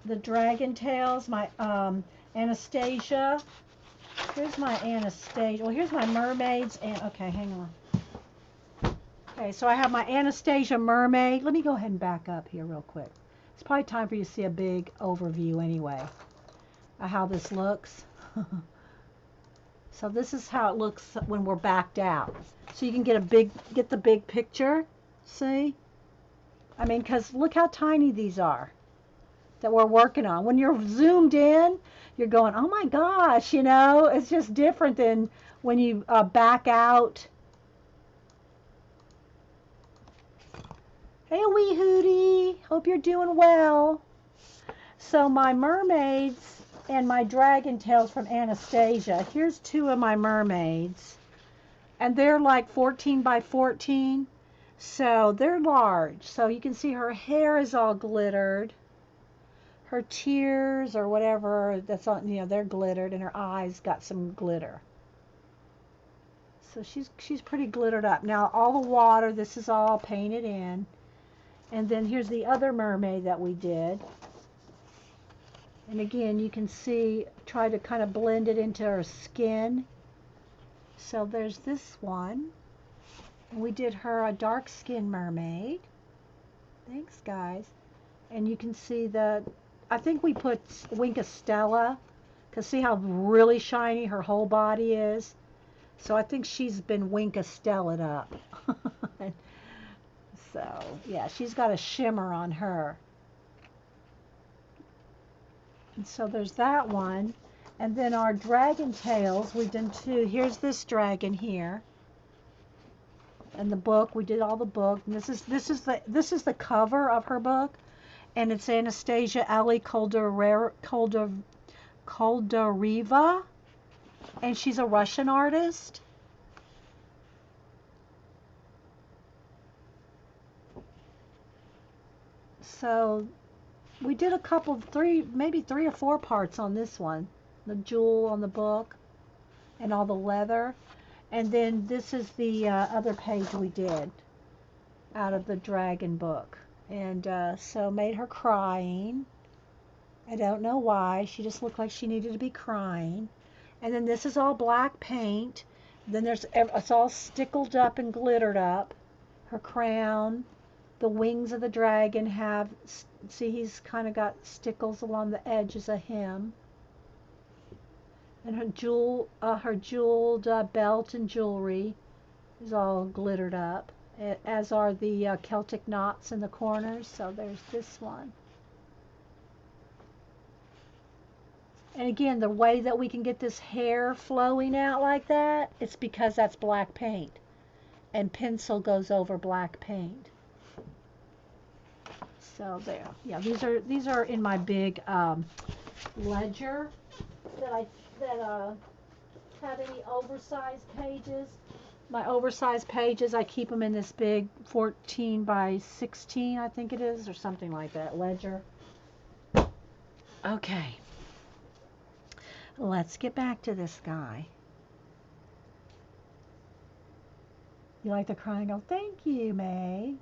The dragon tails, my Anastasia. Here's my Anastasia. Well, here's my mermaids. And okay, hang on. Okay, so I have my Anastasia mermaid. Let me go ahead and back up here real quick. It's probably time for you to see a big overview anyway of how this looks. So this is how it looks when we're backed out. So you can get the big picture. See? I mean, because look how tiny these are that we're working on. When you're zoomed in, you're going, oh my gosh, you know, it's just different than when you back out. Hey, wee hootie. Hope you're doing well. So my mermaids and my dragon tails from Anastasia. Here's two of my mermaids. And they're like 14 by 14. So they're large. So you can see her hair is all glittered. Her tears or whatever, that's on, you know, they're glittered, and her eyes got some glitter. So she's pretty glittered up. Now all the water, this is all painted in. And then here's the other mermaid that we did. And again, you can see, try to kind of blend it into her skin. So there's this one. And we did her a dark skin mermaid. Thanks, guys. And you can see I think we put Wink of Stella, because see how really shiny her whole body is? So I think she's been Wink of Stella'd up. So, yeah, she's got a shimmer on her. And so there's that one. And then our dragon tails, we've done two. Here's this dragon here. And the book, we did all the book. And this is the cover of her book. And it's Anastasia Ali Koldareva. And she's a Russian artist. So we did a couple, maybe three or four parts on this one. The jewel on the book and all the leather. And then this is the other page we did out of the dragon book. And so made her crying. I don't know why. She just looked like she needed to be crying. And then this is all black paint. Then it's all stickled up and glittered up. Her crown. The wings of the dragon have, see, he's kind of got stickles along the edges of him. And her jeweled belt and jewelry is all glittered up, as are the Celtic knots in the corners. So there's this one. And again, the way that we can get this hair flowing out like that, it's because that's black paint. And pencil goes over black paint. So there, yeah, these are in my big ledger that have any oversized pages. My oversized pages, I keep them in this big 14 by 16, I think it is, or something like that, ledger. Okay, let's get back to this guy. You like the crying? Oh, thank you, May.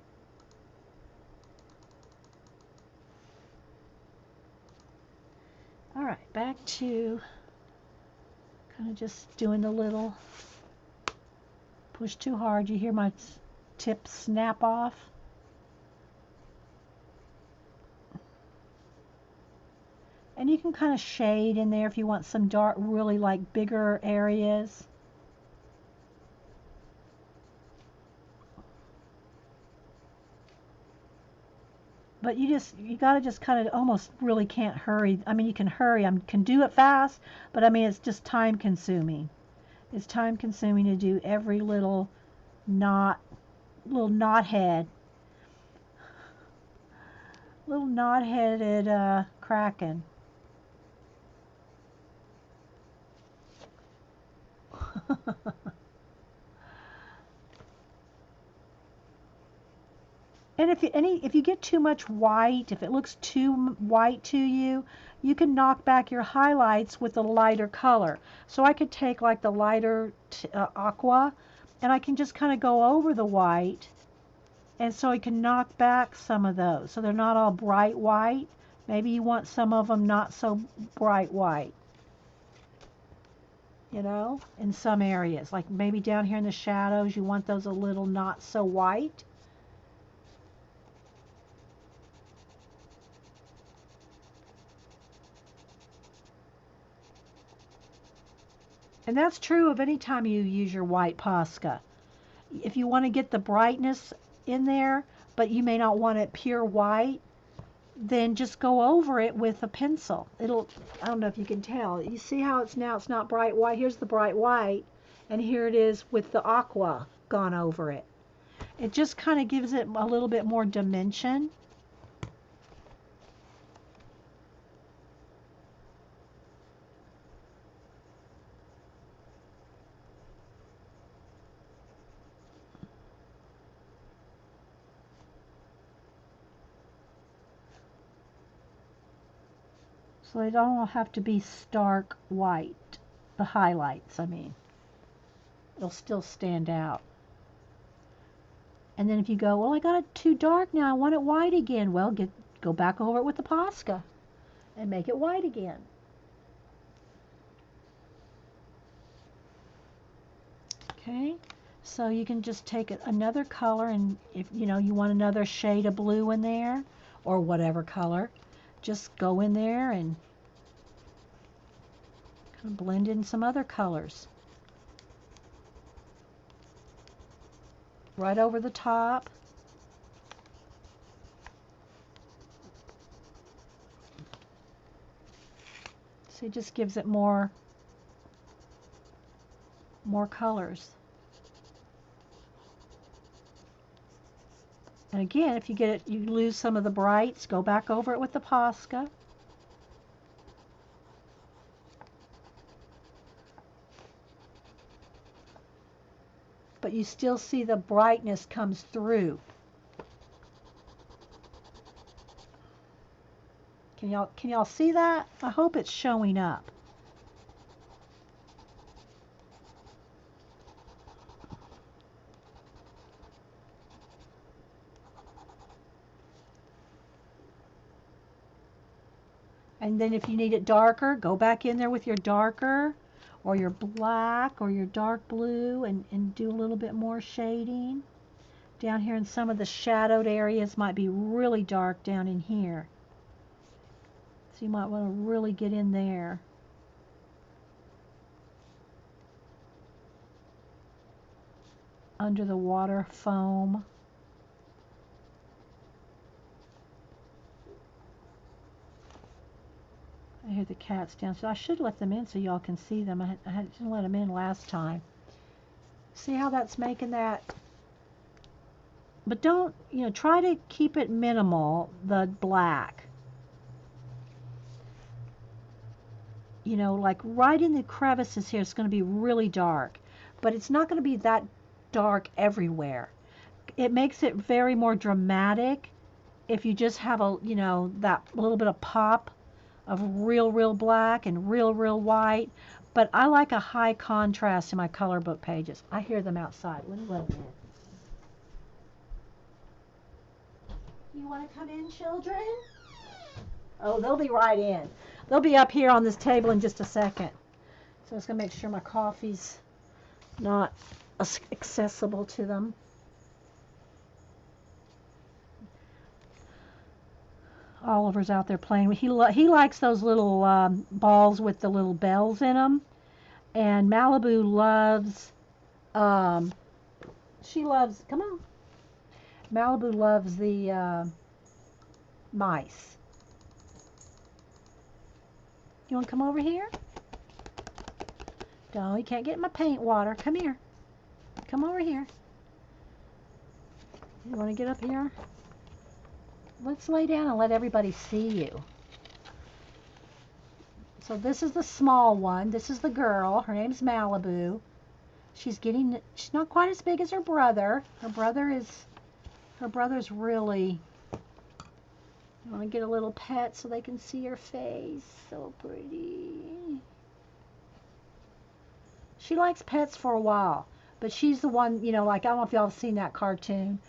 All right, back to kind of just doing the little push too hard. You hear my tip snap off? And you can kind of shade in there if you want some dark, really like bigger areas. But you gotta just kind of almost really can't hurry. I mean, you can hurry, can do it fast, but I mean, it's just time consuming. It's time consuming to do every little knot head. Little knot-headed Kraken. And if you get too much white, if it looks too white to you, you can knock back your highlights with a lighter color. So I could take like the lighter aqua, and I can just kind of go over the white, and so I can knock back some of those. So they're not all bright white. Maybe you want some of them not so bright white. you know, in some areas. Like maybe down here in the shadows, you want those a little not so white. And that's true of any time you use your white Posca. If you want to get the brightness in there, but you may not want it pure white, then just go over it with a pencil. I don't know if you can tell. You see how it's not bright white. Here's the bright white, and here it is with the aqua gone over it. It just kind of gives it a little bit more dimension. So they don't all have to be stark white. The highlights, I mean. It'll still stand out. And then if you go, well, I got it too dark now, I want it white again. Well, go back over it with the Posca and make it white again. Okay, so you can just take another color, and if you know you want another shade of blue in there, or whatever color, just go in there and kind of blend in some other colors. Right over the top. So it just gives it more colors. And again, if you get it, you lose some of the brights, go back over it with the Posca. But you still see the brightness comes through. Can y'all see that? I hope it's showing up. And then if you need it darker, go back in there with your darker, or your black, or your dark blue, and do a little bit more shading. Down here in some of the shadowed areas might be really dark down in here. So you might want to really get in there. Under the water foam. I hear the cats downstairs. I should let them in so y'all can see them. I didn't let them in last time. See how that's making that? But don't, try to keep it minimal, the black. Like right in the crevices here, it's going to be really dark. But it's not going to be that dark everywhere. It makes it very more dramatic if you just have that little bit of pop of real black and real white. But I like a high contrast in my color book pages. I hear them outside. Let me let them in. You want to come in, children? Oh, they'll be right in. They'll be up here on this table in just a second. So I'm just going to make sure my coffee's not accessible to them. Oliver's out there playing. He likes those little balls with the little bells in them. And Malibu loves, come on. Malibu loves the mice. You want to come over here? No, you can't get my paint water. Come here. Come over here. You want to get up here? Let's lay down and let everybody see you. So this is the small one. This is the girl. Her name's Malibu. She's not quite as big as her brother. Her brother's really, you want to get a little pet so they can see her face. So pretty. She likes pets for a while, but she's the one, like, I don't know if y'all have seen that cartoon.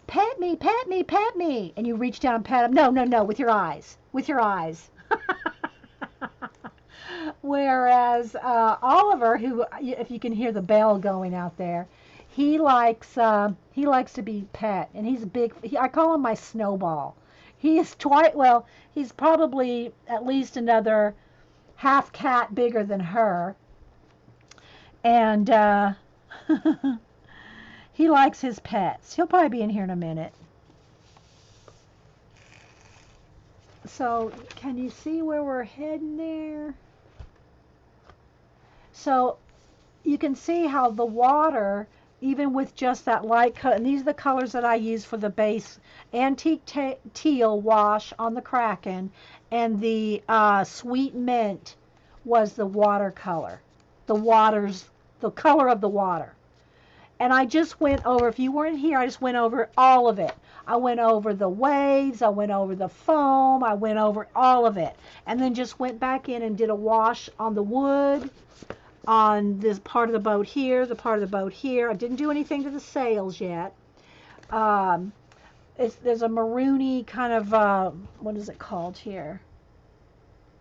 Pet me, pet me, pet me. And you reach down and pet him. No, with your eyes. With your eyes. Whereas Oliver, who, if you can hear the bell going out there, he likes to be pet, and he's a big. I call him my snowball. He is twice. Well, he's probably at least another half cat bigger than her, and he likes his pets. He'll probably be in here in a minute. So, can you see where we're heading there? So, you can see how the water, even with just that light color, and these are the colors that I use for the base, antique teal wash on the Kraken, and the sweet mint was the watercolor. The color of the water. And I just went over, if you weren't here, I just went over all of it. I went over the waves, I went over the foam, I went over all of it. And then just went back in and did a wash on the wood, on this part of the boat here, the part of the boat here. I didn't do anything to the sails yet. There's a maroony kind of, what is it called here?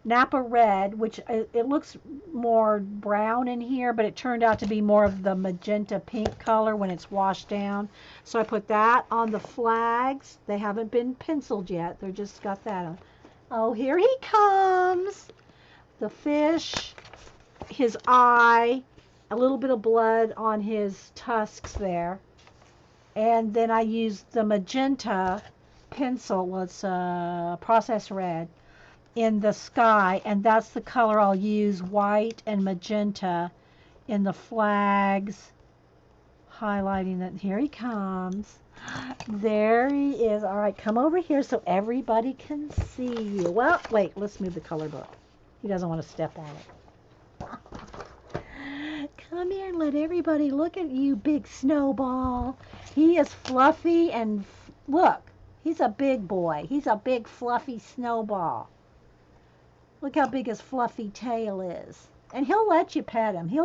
Napa red, which it looks more brown in here, but it turned out to be more of the magenta pink color when it's washed down. So I put that on the flags. They haven't been penciled yet. They're just got that on. Oh, here he comes. The fish, his eye, a little bit of blood on his tusks there. And then I used the magenta pencil, well, it's processed red, in the sky, and that's the color I'll use, white and magenta, in the flags, highlighting that. Here he comes. There he is. All right, come over here so everybody can see you. Well, wait, let's move the color book. He doesn't want to step on it. Come here and let everybody look at you, big snowball. He is fluffy and look, he's a big boy. He's a big fluffy snowball. Look how big his fluffy tail is. And he'll let you pet him. He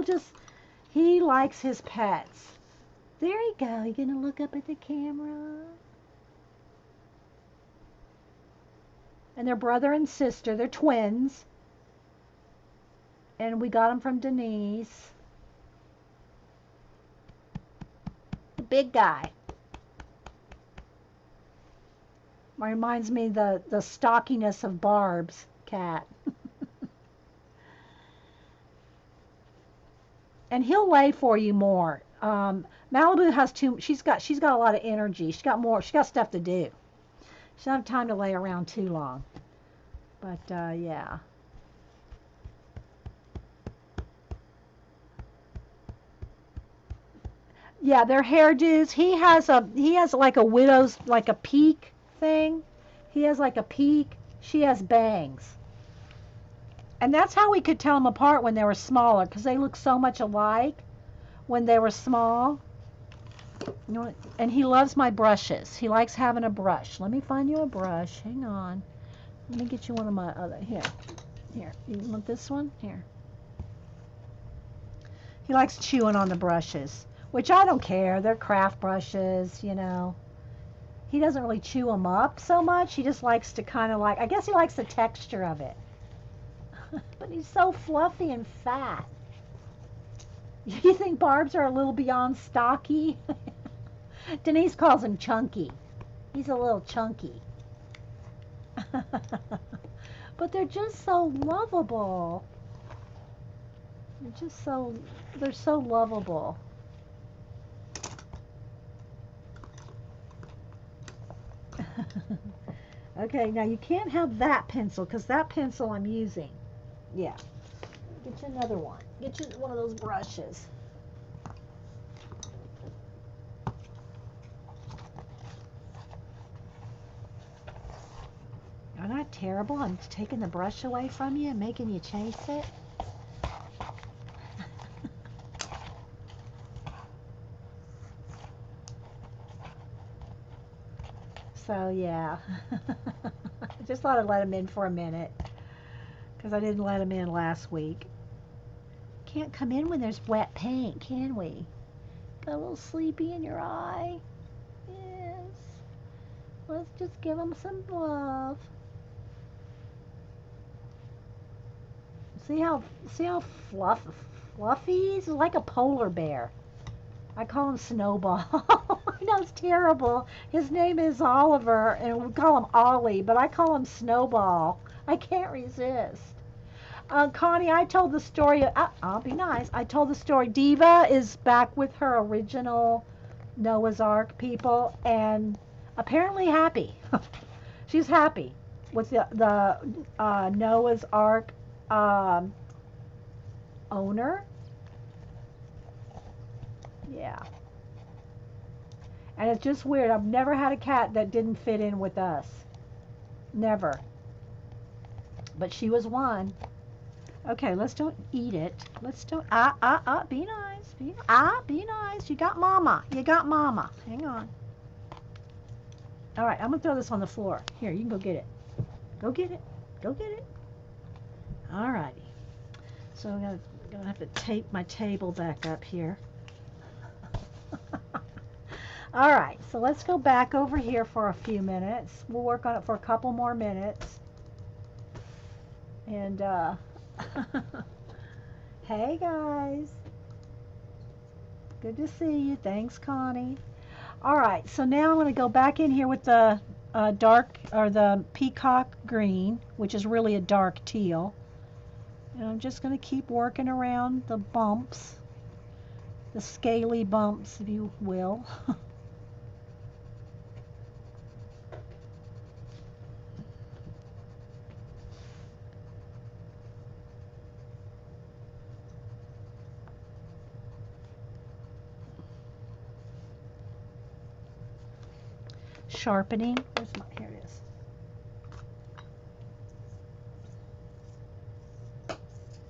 likes his pets. There you go. You gonna look up at the camera? And they're brother and sister. They're twins. And we got them from Denise. The big guy. Reminds me the stockiness of Barb's cat. And he'll lay for you more. Malibu has she's got a lot of energy. She's got stuff to do. She doesn't have time to lay around too long. But yeah. Yeah, they're hairdos. He has like a widow's, like a peak thing. He has like a peak. She has bangs. And that's how we could tell them apart when they were smaller, because they look so much alike when they were small. You know, and he loves my brushes. He likes having a brush. Let me find you a brush. Hang on. Let me get you one of my other. Here. You want this one? Here. He likes chewing on the brushes, which I don't care. They're craft brushes, you know. He doesn't really chew them up so much. He just likes to kind of I guess he likes the texture of it. But he's so fluffy and fat. You think Barb's are a little beyond stocky? Denise calls him chunky. He's a little chunky. But they're just so lovable. They're so lovable. Okay, now you can't have that pencil, because that pencil I'm using. Yeah. Get you another one. Get you one of those brushes. Isn't that terrible? I'm taking the brush away from you and making you chase it. So yeah, I just thought I'd let him in for a minute, because I didn't let him in last week. Can't come in when there's wet paint, can we? Got a little sleepy in your eye? Yes. Let's just give him some love. See how fluffy? He's like a polar bear. I call him Snowball. I know it's terrible. His name is Oliver, and we call him Ollie, but I call him Snowball. I can't resist. Connie, I told the story. I'll be nice. I told the story. Diva is back with her original Noah's Ark people, and apparently happy. She's happy with the Noah's Ark owner. Yeah. And it's just weird. I've never had a cat that didn't fit in with us. Never. But she was one. Okay, let's don't eat it. Let's don't, be nice. Be nice. You got mama. You got mama. Hang on. All right, I'm going to throw this on the floor. Here, you can go get it. Go get it. Go get it. All righty. So I'm going to have to tape my table back up here. All right, so let's go back over here for a few minutes. We'll work on it for a couple more minutes. And, hey guys. Good to see you. Thanks, Connie. All right, so now I'm going to go back in here with the the Peacock Green, which is really a dark teal. And I'm just going to keep working around the bumps, the scaly bumps, if you will. Sharpening. Here it is.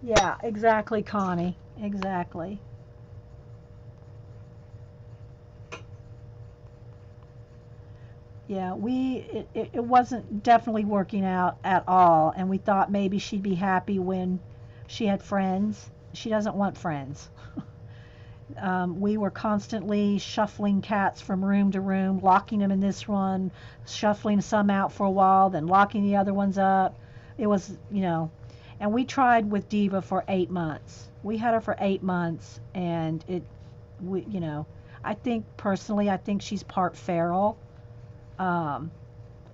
Yeah, exactly, Connie. Exactly. Yeah, it wasn't definitely working out at all, and we thought maybe she'd be happy when she had friends. She doesn't want friends. We were constantly shuffling cats from room to room, locking them in this one, shuffling some out for a while, then locking the other ones up. It was, and we tried with Diva for 8 months. We had her for 8 months, and I think personally, I think she's part feral.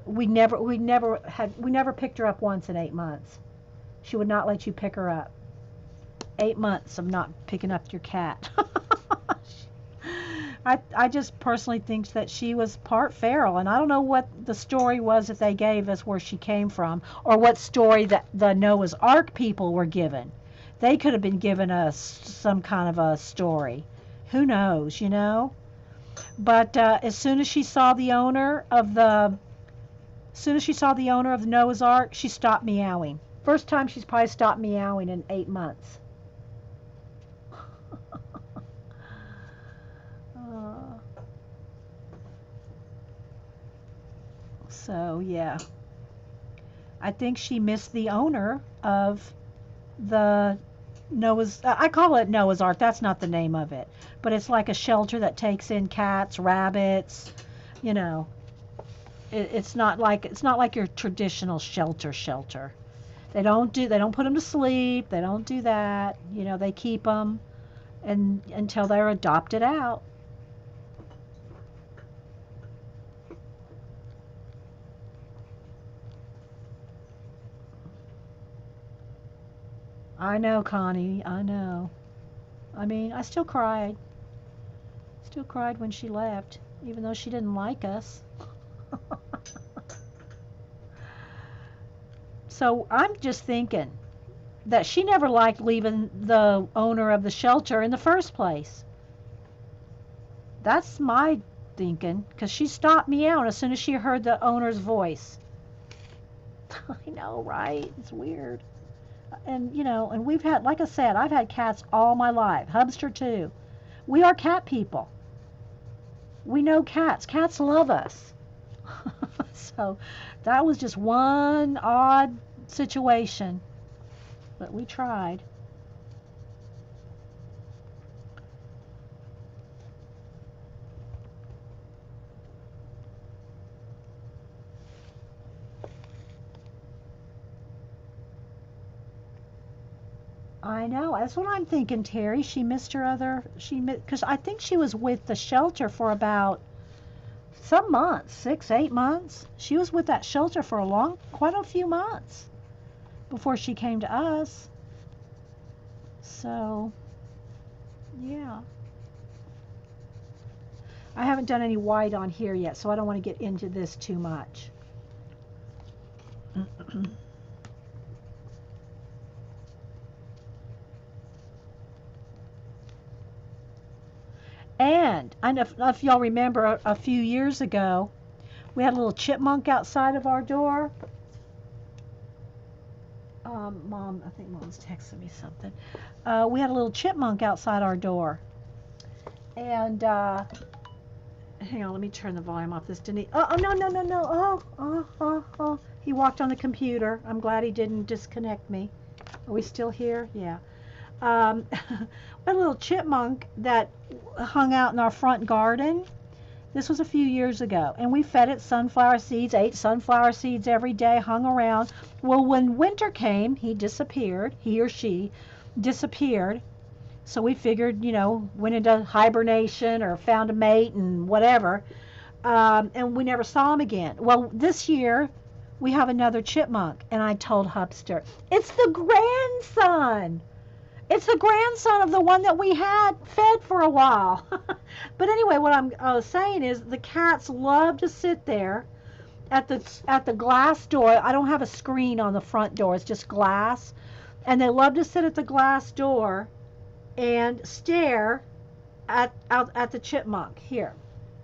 We never picked her up once in 8 months. She would not let you pick her up. 8 months of not picking up your cat. I just personally think that she was part feral, and I don't know what the story was that they gave us where she came from, or what story that the Noah's Ark people were given. They could have been given us some kind of a story. Who knows, But as soon as she saw the owner of the Noah's Ark, she stopped meowing. First time she's probably stopped meowing in 8 months. So yeah, I think she missed the owner of the I call it Noah's Ark. That's not the name of it, but it's like a shelter that takes in cats, rabbits. It's not like your traditional shelter. They don't put them to sleep. They don't do that. They keep them until they're adopted out. I know, Connie. I know. I mean, I still cried. Still cried when she left, even though she didn't like us. So I'm just thinking that she never liked leaving the owner of the shelter in the first place. That's my thinking, because she stopped meowing as soon as she heard the owner's voice. I know, right? It's weird. And and we've had, like I said, I've had cats all my life. Hubster too. We are cat people. We know cats. Cats love us. So that was just one odd situation, but we tried. I know. That's what I'm thinking, Terry. She missed her other. Because I think she was with the shelter for about some months, 6, 8 months. She was with that shelter for quite a few months before she came to us. So, yeah. I haven't done any white on here yet, so I don't want to get into this too much. And I know if y'all remember a few years ago, we had a little chipmunk outside of our door. Mom, I think Mom's texting me something. We had a little chipmunk outside our door. And, hang on, let me turn the volume off. This didn't. Oh, no, no, no, no. Oh. He walked on the computer. I'm glad he didn't disconnect me. Are we still here? Yeah. We had a little chipmunk that hung out in our front garden. This was a few years ago, and we fed it sunflower seeds, ate sunflower seeds every day, hung around. Well, when winter came, he disappeared. He or she disappeared. So we figured, went into hibernation or found a mate and whatever, and we never saw him again. Well, this year we have another chipmunk, and I told Hubster, it's the grandson. It's the grandson of the one that we had fed for a while. But anyway, what I was saying is the cats love to sit there at the glass door. I don't have a screen on the front door. It's just glass. And they love to sit at the glass door and stare at the chipmunk. Here.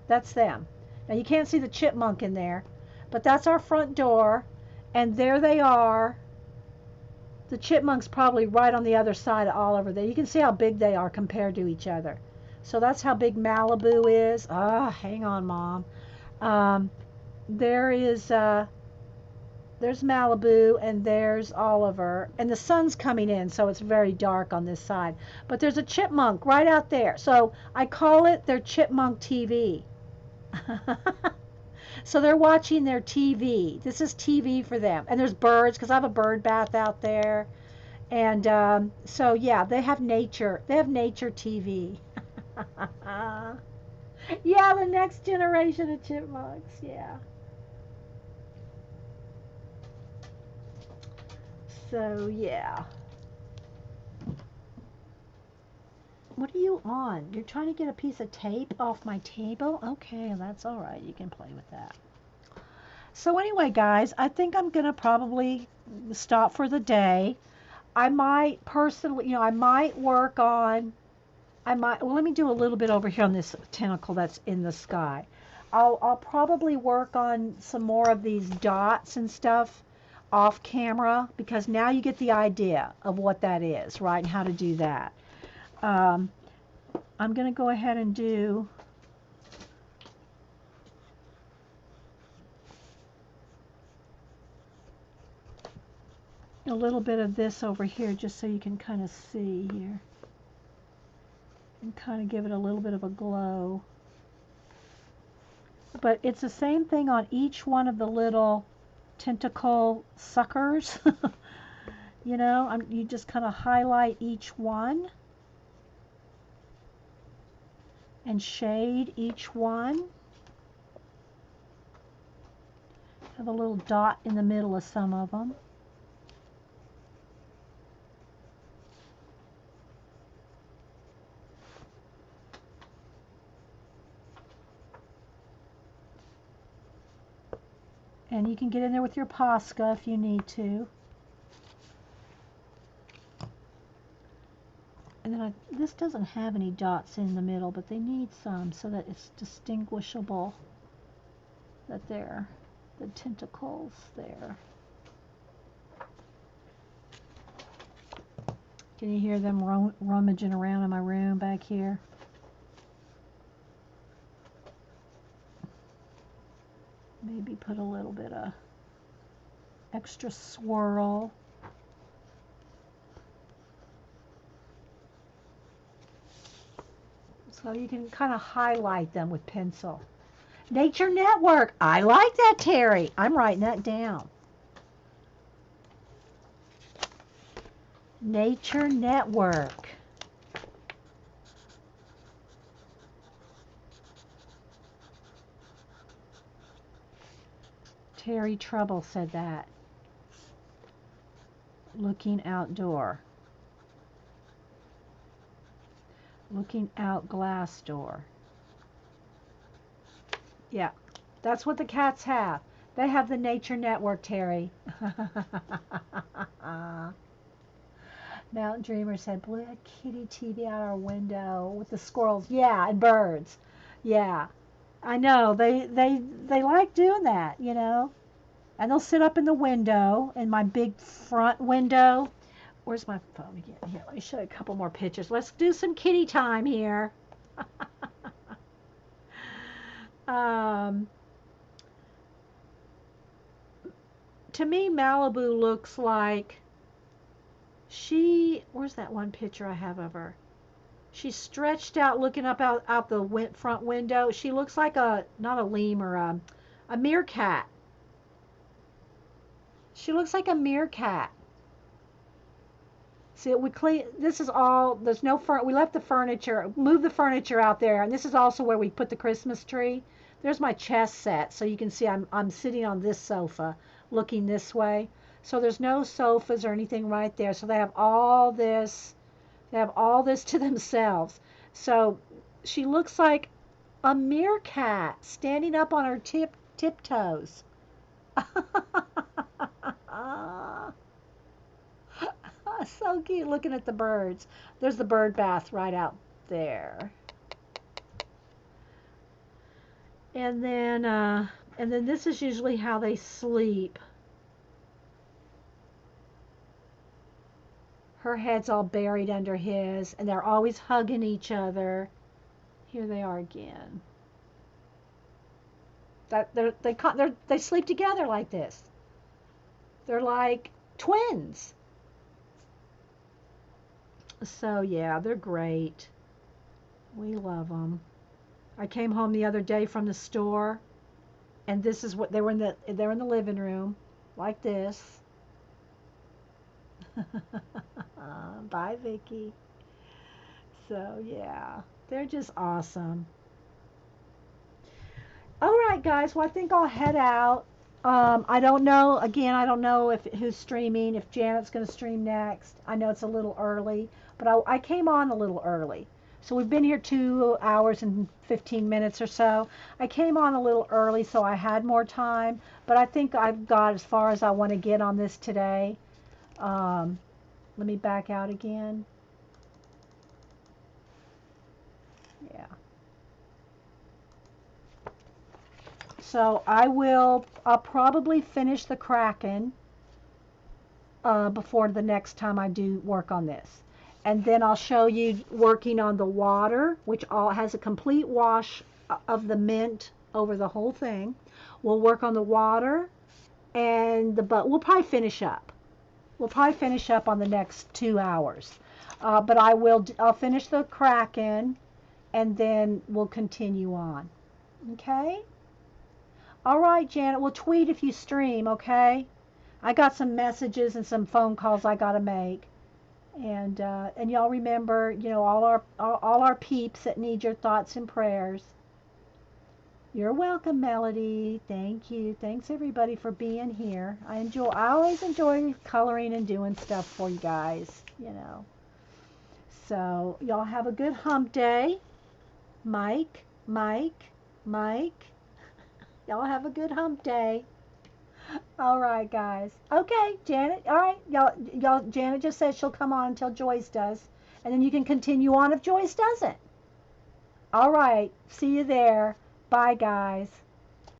That's them. Now you can't see the chipmunk in there, but that's our front door, and there they are. The chipmunk's probably right on the other side all over there. You can see how big they are compared to each other. So that's how big Malibu is. Hang on, Mom. There's Malibu, and there's Oliver. And the sun's coming in, so it's very dark on this side. But there's a chipmunk right out there. So I call it their chipmunk TV. So they're watching their TV. This is TV for them. And there's birds, because I have a bird bath out there. And so, yeah, they have nature. They have nature TV. Yeah, the next generation of chipmunks. Yeah. So, yeah. What are you on? You're trying to get a piece of tape off my table? Okay, that's all right. You can play with that. So anyway, guys, I think I'm going to probably stop for the day. I might personally, I might work on, well, let me do a little bit over here on this tentacle that's in the sky. I'll probably work on some more of these dots and stuff off camera, because now you get the idea of what that is, right, and how to do that. I'm going to go ahead and do a little bit of this over here just so you can kind of see here and kind of give it a little bit of a glow. But it's the same thing on each one of the little tentacle suckers. You just kind of highlight each one and shade each one. Have a little dot in the middle of some of them. And you can get in there with your Posca if you need to. And then this doesn't have any dots in the middle, but they need some so that it's distinguishable that they're the tentacles there. Can you hear them rummaging around in my room back here? Maybe put a little bit of extra swirl. So you can kind of highlight them with pencil. Nature Network. I like that, Terry. I'm writing that down. Nature Network. Terry Trouble said that. Looking outdoor. Looking out glass door. Yeah, that's what the cats have. They have the Nature Network, Terry. Mountain Dreamer said, blew a kitty TV out our window with the squirrels. Yeah, and birds. Yeah, I know. They like doing that, you know. And they'll sit up in the window, in my big front window. Where's my phone again? Here, let me show you a couple more pictures. Let's do some kitty time here. um, to me, Malibu looks like where's that one picture I have of her? She's stretched out looking up out the front window. She looks like not a lemur, a meerkat. She looks like a meerkat. See, this is all, there's no we left the furniture, moved the furniture out there, and this is also where we put the Christmas tree. There's my chess set, so you can see I'm sitting on this sofa, looking this way. So there's no sofas or anything right there. So they have all this to themselves. So she looks like a meerkat standing up on her tiptoes. So cute looking at the birds. There's the bird bath right out there. And then this is usually how they sleep. Her head's all buried under his, and they're always hugging each other. Here they are again. They sleep together like this. They're like twins. So yeah, they're great. We love them. I came home the other day from the store, and this is what they're in the living room, like this. Bye, Vicky. So yeah, they're just awesome. All right, guys. Well, I think I'll head out. I don't know. Again, I don't know who's streaming. If Janet's going to stream next. I know it's a little early, but I came on a little early. So we've been here 2 hours and 15 minutes or so. I came on a little early, so I had more time. But I think I've got as far as I want to get on this today. Let me back out again. Yeah. So I'll probably finish the Kraken before the next time I do work on this. And then I'll show you working on the water, which has a complete wash of the mint over the whole thing. We'll work on the water and we'll probably finish up. We'll probably finish up on the next 2 hours. But I'll finish the Kraken and then we'll continue on. Okay? All right, Janet, we'll tweet if you stream, okay? I got some messages and some phone calls I got to make. And y'all remember, you know, all our peeps that need your thoughts and prayers. You're welcome, Melody. Thank you. Thanks everybody for being here. I always enjoy coloring and doing stuff for you guys, you know. So, y'all have a good hump day. Mike. Y'all have a good hump day. All right, guys. Okay, Janet. All right, y'all. Janet just said she'll come on until Joyce does, and then you can continue on if Joyce doesn't. All right. See you there. Bye, guys.